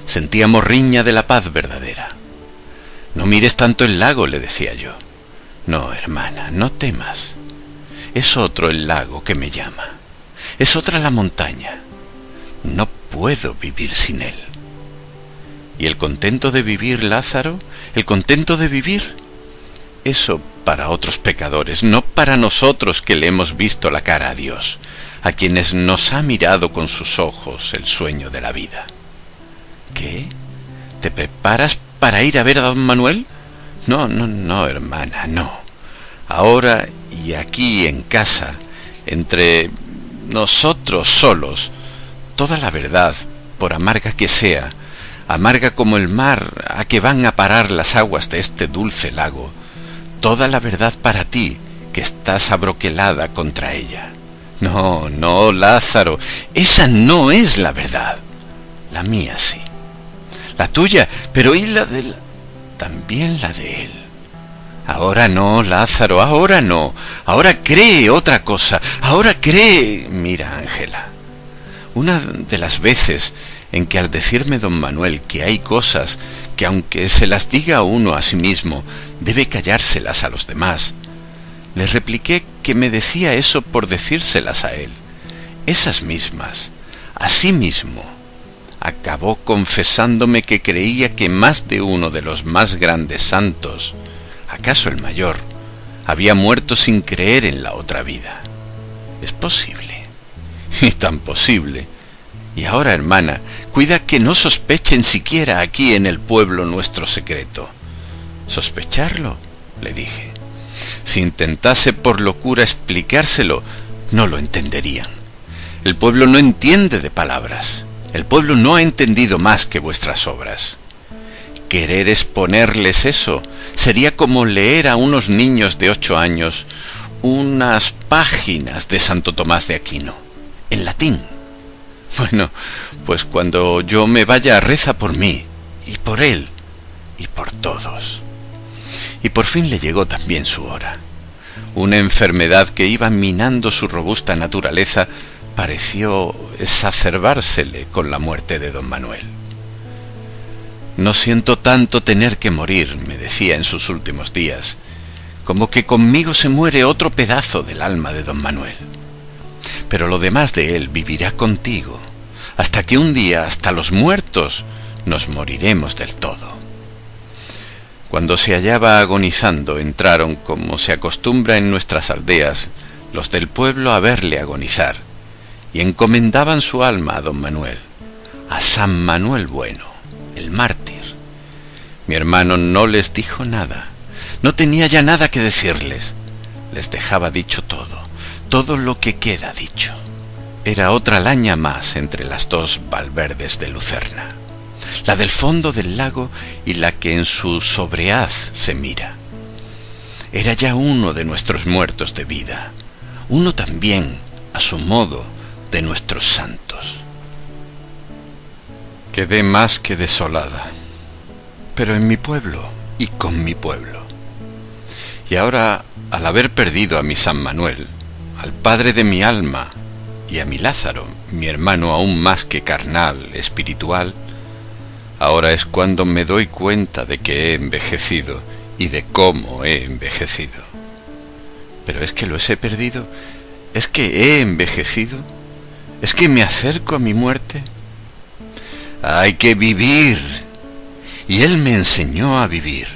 Sentía morriña de la paz verdadera. No mires tanto el lago, le decía yo. No, hermana, no temas. Es otro el lago que me llama. Es otra la montaña. No puedo vivir sin él. ¿Y el contento de vivir, Lázaro? ¿El contento de vivir? Eso para otros pecadores, no para nosotros que le hemos visto la cara a Dios, a quienes nos ha mirado con sus ojos el sueño de la vida. ¿Qué? ¿Te preparas para ir a ver a don Manuel? No, hermana, no. Ahora y aquí en casa, entre nosotros solos, toda la verdad, por amarga que sea, amarga como el mar a que van a parar las aguas de este dulce lago, toda la verdad para ti, que estás abroquelada contra ella. No, Lázaro, esa no es la verdad. La mía sí. La tuya, pero ¿y la de la...? También la de él. Ahora no, Lázaro, ahora no. Ahora cree otra cosa. Ahora cree... Mira, Ángela, una de las veces en que al decirme don Manuel que hay cosas que aunque se las diga uno a sí mismo, debe callárselas a los demás, le repliqué que me decía eso por decírselas a él. Esas mismas, a sí mismo, acabó confesándome que creía que más de uno de los más grandes santos, acaso el mayor, había muerto sin creer en la otra vida. Es posible, y tan posible. Y ahora, hermana, cuida que no sospechen siquiera aquí en el pueblo nuestro secreto. ¿Sospecharlo?, le dije. Si intentase por locura explicárselo, no lo entenderían. El pueblo no entiende de palabras. El pueblo no ha entendido más que vuestras obras. Querer exponerles eso sería como leer a unos niños de 8 años unas páginas de Santo Tomás de Aquino, en latín. Bueno, pues cuando yo me vaya, reza por mí, y por él, y por todos. Y por fin le llegó también su hora. Una enfermedad que iba minando su robusta naturaleza pareció exacerbársele con la muerte de don Manuel. No siento tanto tener que morir, me decía en sus últimos días, como que conmigo se muere otro pedazo del alma de don Manuel. Pero lo demás de él vivirá contigo, hasta que un día, hasta los muertos, nos moriremos del todo. Cuando se hallaba agonizando, entraron, como se acostumbra en nuestras aldeas, los del pueblo a verle agonizar, y encomendaban su alma a don Manuel, a San Manuel Bueno, el mártir. Mi hermano no les dijo nada, no tenía ya nada que decirles, les dejaba dicho todo lo que queda dicho. Era otra laña más entre las dos Valverdes de Lucerna, la del fondo del lago y la que en su sobrehaz se mira. Era ya uno de nuestros muertos de vida, uno también, a su modo, de nuestros santos. Quedé más que desolada, pero en mi pueblo y con mi pueblo. Y ahora, al haber perdido a mi San Manuel, al padre de mi alma, y a mi Lázaro, mi hermano aún más que carnal, espiritual, ahora es cuando me doy cuenta de que he envejecido y de cómo he envejecido. Pero es que los he perdido, es que he envejecido, es que me acerco a mi muerte. Hay que vivir. Y Él me enseñó a vivir.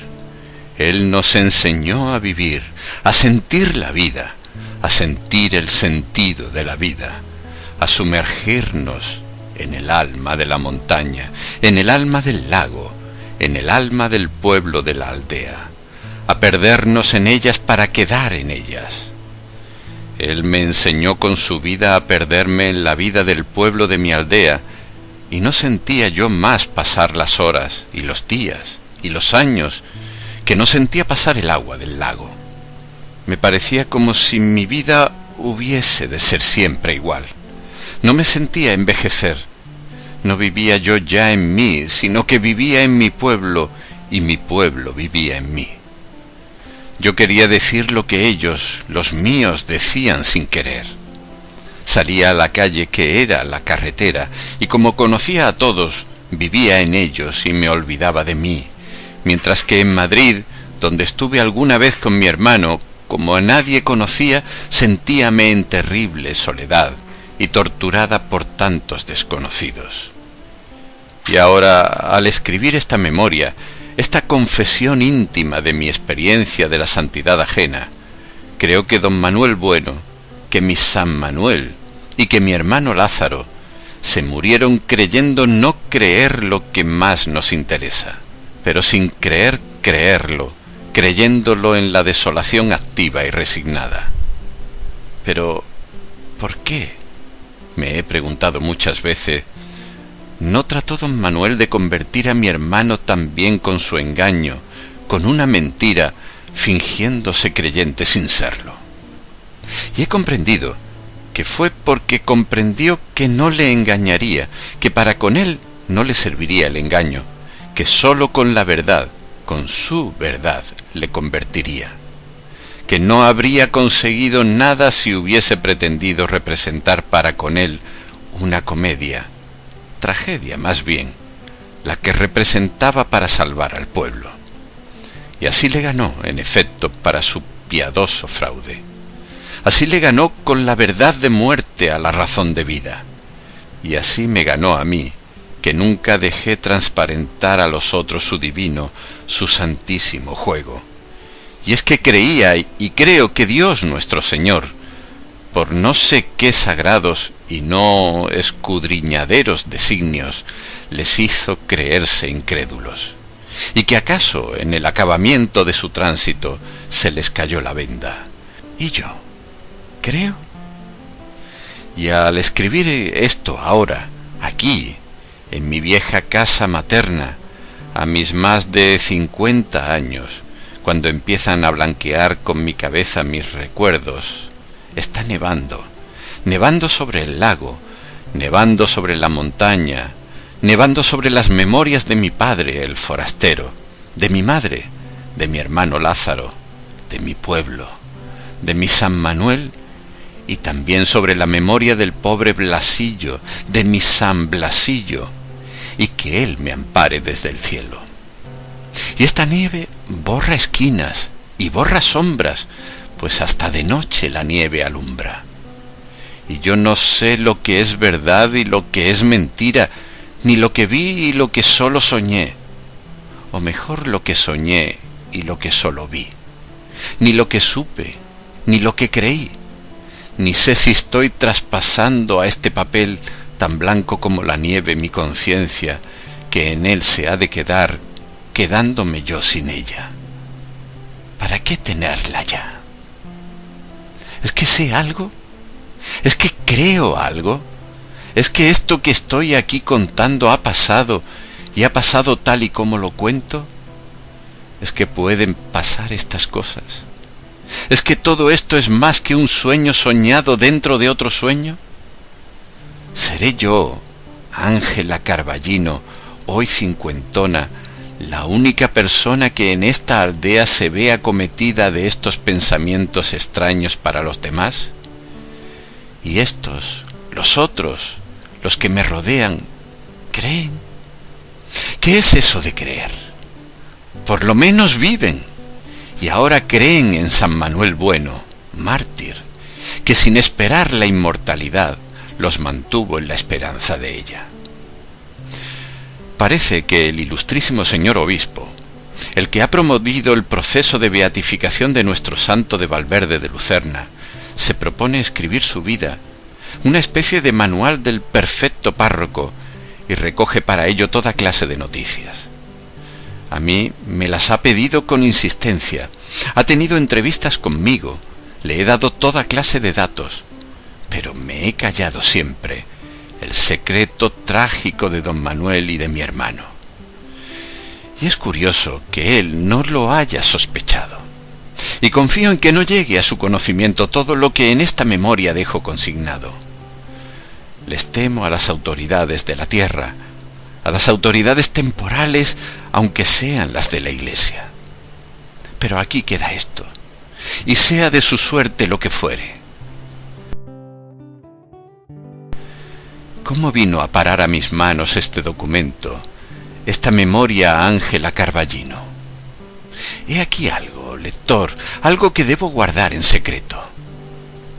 Él nos enseñó a vivir, a sentir la vida, a sentir el sentido de la vida, a sumergirnos en el alma de la montaña, en el alma del lago, en el alma del pueblo de la aldea, a perdernos en ellas para quedar en ellas. Él me enseñó con su vida a perderme en la vida del pueblo de mi aldea, y no sentía yo más pasar las horas y los días y los años que no sentía pasar el agua del lago. Me parecía como si mi vida hubiese de ser siempre igual. No me sentía envejecer. No vivía yo ya en mí, sino que vivía en mi pueblo, y mi pueblo vivía en mí. Yo quería decir lo que ellos, los míos, decían sin querer. Salía a la calle que era la carretera, y como conocía a todos, vivía en ellos y me olvidaba de mí, mientras que en Madrid, donde estuve alguna vez con mi hermano, como a nadie conocía, sentíame en terrible soledad y torturada por tantos desconocidos. Y ahora, al escribir esta memoria, esta confesión íntima de mi experiencia de la santidad ajena, creo que don Manuel Bueno, que mi San Manuel y que mi hermano Lázaro se murieron creyendo no creer lo que más nos interesa, pero sin creer creerlo, creyéndolo en la desolación activa y resignada. Pero, ¿por qué? Me he preguntado muchas veces. ¿No trató don Manuel de convertir a mi hermano también con su engaño, con una mentira, fingiéndose creyente sin serlo? Y he comprendido que fue porque comprendió que no le engañaría, que para con él no le serviría el engaño, que sólo con la verdad, con su verdad, le convertiría, que no habría conseguido nada si hubiese pretendido representar para con él una comedia, tragedia más bien, la que representaba para salvar al pueblo. Y así le ganó, en efecto, para su piadoso fraude. Así le ganó con la verdad de muerte a la razón de vida. Y así me ganó a mí, que nunca dejé transparentar a los otros su divino, su santísimo juego. Y es que creía y creo que Dios nuestro Señor, por no sé qué sagrados y no escudriñaderos designios, les hizo creerse incrédulos, y que acaso en el acabamiento de su tránsito se les cayó la venda. Y yo creo. Y al escribir esto ahora, aquí, en mi vieja casa materna, a mis más de 50 años, cuando empiezan a blanquear con mi cabeza mis recuerdos, está nevando, nevando sobre el lago, nevando sobre la montaña, nevando sobre las memorias de mi padre, el forastero, de mi madre, de mi hermano Lázaro, de mi pueblo, de mi San Manuel, y también sobre la memoria del pobre Blasillo, de mi San Blasillo, y que Él me ampare desde el cielo. Y esta nieve borra esquinas y borra sombras, pues hasta de noche la nieve alumbra. Y yo no sé lo que es verdad y lo que es mentira, ni lo que vi y lo que solo soñé, o mejor lo que soñé y lo que solo vi, ni lo que supe, ni lo que creí, ni sé si estoy traspasando a este papel tan blanco como la nieve mi conciencia, que en él se ha de quedar, quedándome yo sin ella. ¿Para qué tenerla ya? ¿Es que sé algo? ¿Es que creo algo? ¿Es que esto que estoy aquí contando ha pasado, y ha pasado tal y como lo cuento? ¿Es que pueden pasar estas cosas? ¿Es que todo esto es más que un sueño soñado dentro de otro sueño? ¿Seré yo, Ángela Carballino, hoy cincuentona, la única persona que en esta aldea se ve acometida de estos pensamientos extraños para los demás? Y estos, los otros, los que me rodean, ¿creen? ¿Qué es eso de creer? Por lo menos viven, y ahora creen en San Manuel Bueno, mártir, que sin esperar la inmortalidad los mantuvo en la esperanza de ella. Parece que el ilustrísimo señor obispo, el que ha promovido el proceso de beatificación de nuestro santo de Valverde de Lucerna, se propone escribir su vida, una especie de manual del perfecto párroco, y recoge para ello toda clase de noticias. A mí me las ha pedido con insistencia, ha tenido entrevistas conmigo, le he dado toda clase de datos, pero me he callado siempre el secreto trágico de don Manuel y de mi hermano. Y es curioso que él no lo haya sospechado, y confío en que no llegue a su conocimiento todo lo que en esta memoria dejo consignado. Les temo a las autoridades de la tierra, a las autoridades temporales, aunque sean las de la Iglesia. Pero aquí queda esto, y sea de su suerte lo que fuere. ¿Cómo vino a parar a mis manos este documento, esta memoria a Ángela Carballino? He aquí algo, lector, algo que debo guardar en secreto.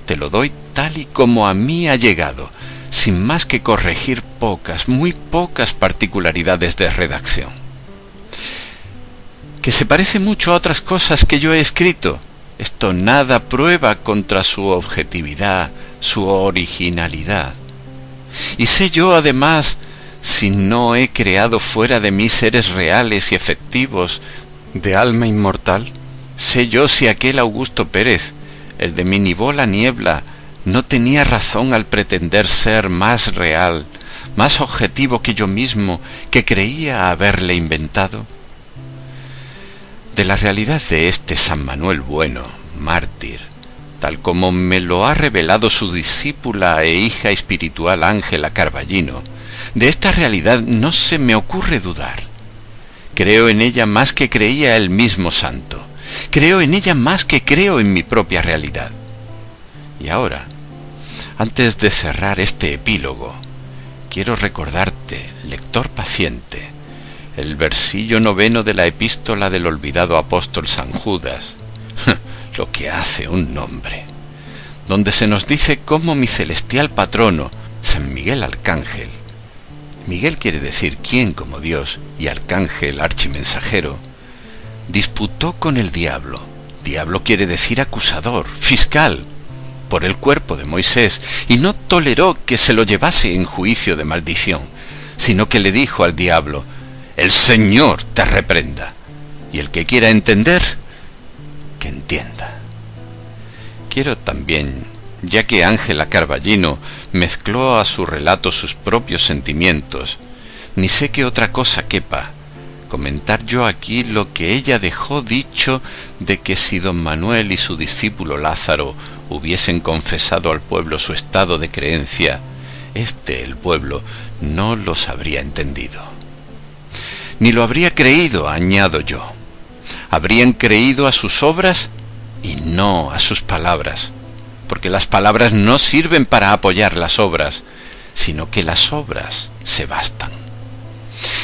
Te lo doy tal y como a mí ha llegado, sin más que corregir pocas, muy pocas particularidades de redacción. Que se parece mucho a otras cosas que yo he escrito, esto nada prueba contra su objetividad, su originalidad. Y sé yo, además, si no he creado fuera de mí seres reales y efectivos, de alma inmortal, sé yo si aquel Augusto Pérez, el de Minibó la niebla, no tenía razón al pretender ser más real, más objetivo que yo mismo, que creía haberle inventado. De la realidad de este San Manuel bueno, mártir, tal como me lo ha revelado su discípula e hija espiritual Ángela Carballino, de esta realidad no se me ocurre dudar. Creo en ella más que creía el mismo santo. Creo en ella más que creo en mi propia realidad. Y ahora, antes de cerrar este epílogo, quiero recordarte, lector paciente, el versillo 9 de la epístola del olvidado apóstol San Judas, lo que hace un nombre, donde se nos dice cómo mi celestial patrono, San Miguel Arcángel, Miguel quiere decir quién como Dios, y arcángel, archimensajero, disputó con el diablo. Diablo quiere decir acusador, fiscal, por el cuerpo de Moisés, y no toleró que se lo llevase en juicio de maldición, sino que le dijo al diablo: el Señor te reprenda, y el que quiera entender, que entienda. Quiero también, ya que Ángela Carballino mezcló a su relato sus propios sentimientos, ni sé qué otra cosa quepa, comentar yo aquí lo que ella dejó dicho de que si don Manuel y su discípulo Lázaro hubiesen confesado al pueblo su estado de creencia, el pueblo, no los habría entendido. Ni lo habría creído, añado yo. Habrían creído a sus obras y no a sus palabras, porque las palabras no sirven para apoyar las obras, sino que las obras se bastan.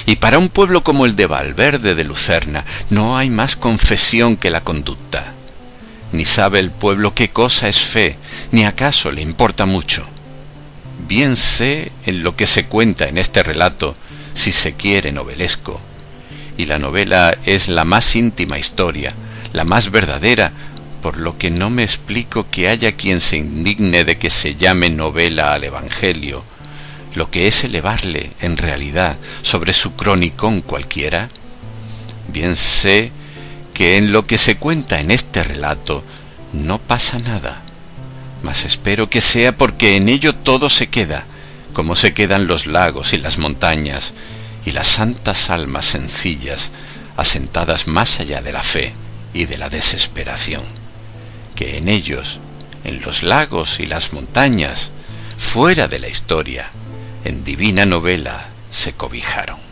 Y para un pueblo como el de Valverde de Lucerna no hay más confesión que la conducta. Ni sabe el pueblo qué cosa es fe, ni acaso le importa mucho. Bien sé en lo que se cuenta en este relato, si se quiere novelesco, y la novela es la más íntima historia, la más verdadera, por lo que no me explico que haya quien se indigne de que se llame novela al Evangelio, lo que es elevarle, en realidad, sobre su cronicón cualquiera. Bien sé que en lo que se cuenta en este relato no pasa nada, mas espero que sea porque en ello todo se queda, como se quedan los lagos y las montañas, y las santas almas sencillas, asentadas más allá de la fe y de la desesperación, que en ellos, en los lagos y las montañas, fuera de la historia, en divina novela se cobijaron.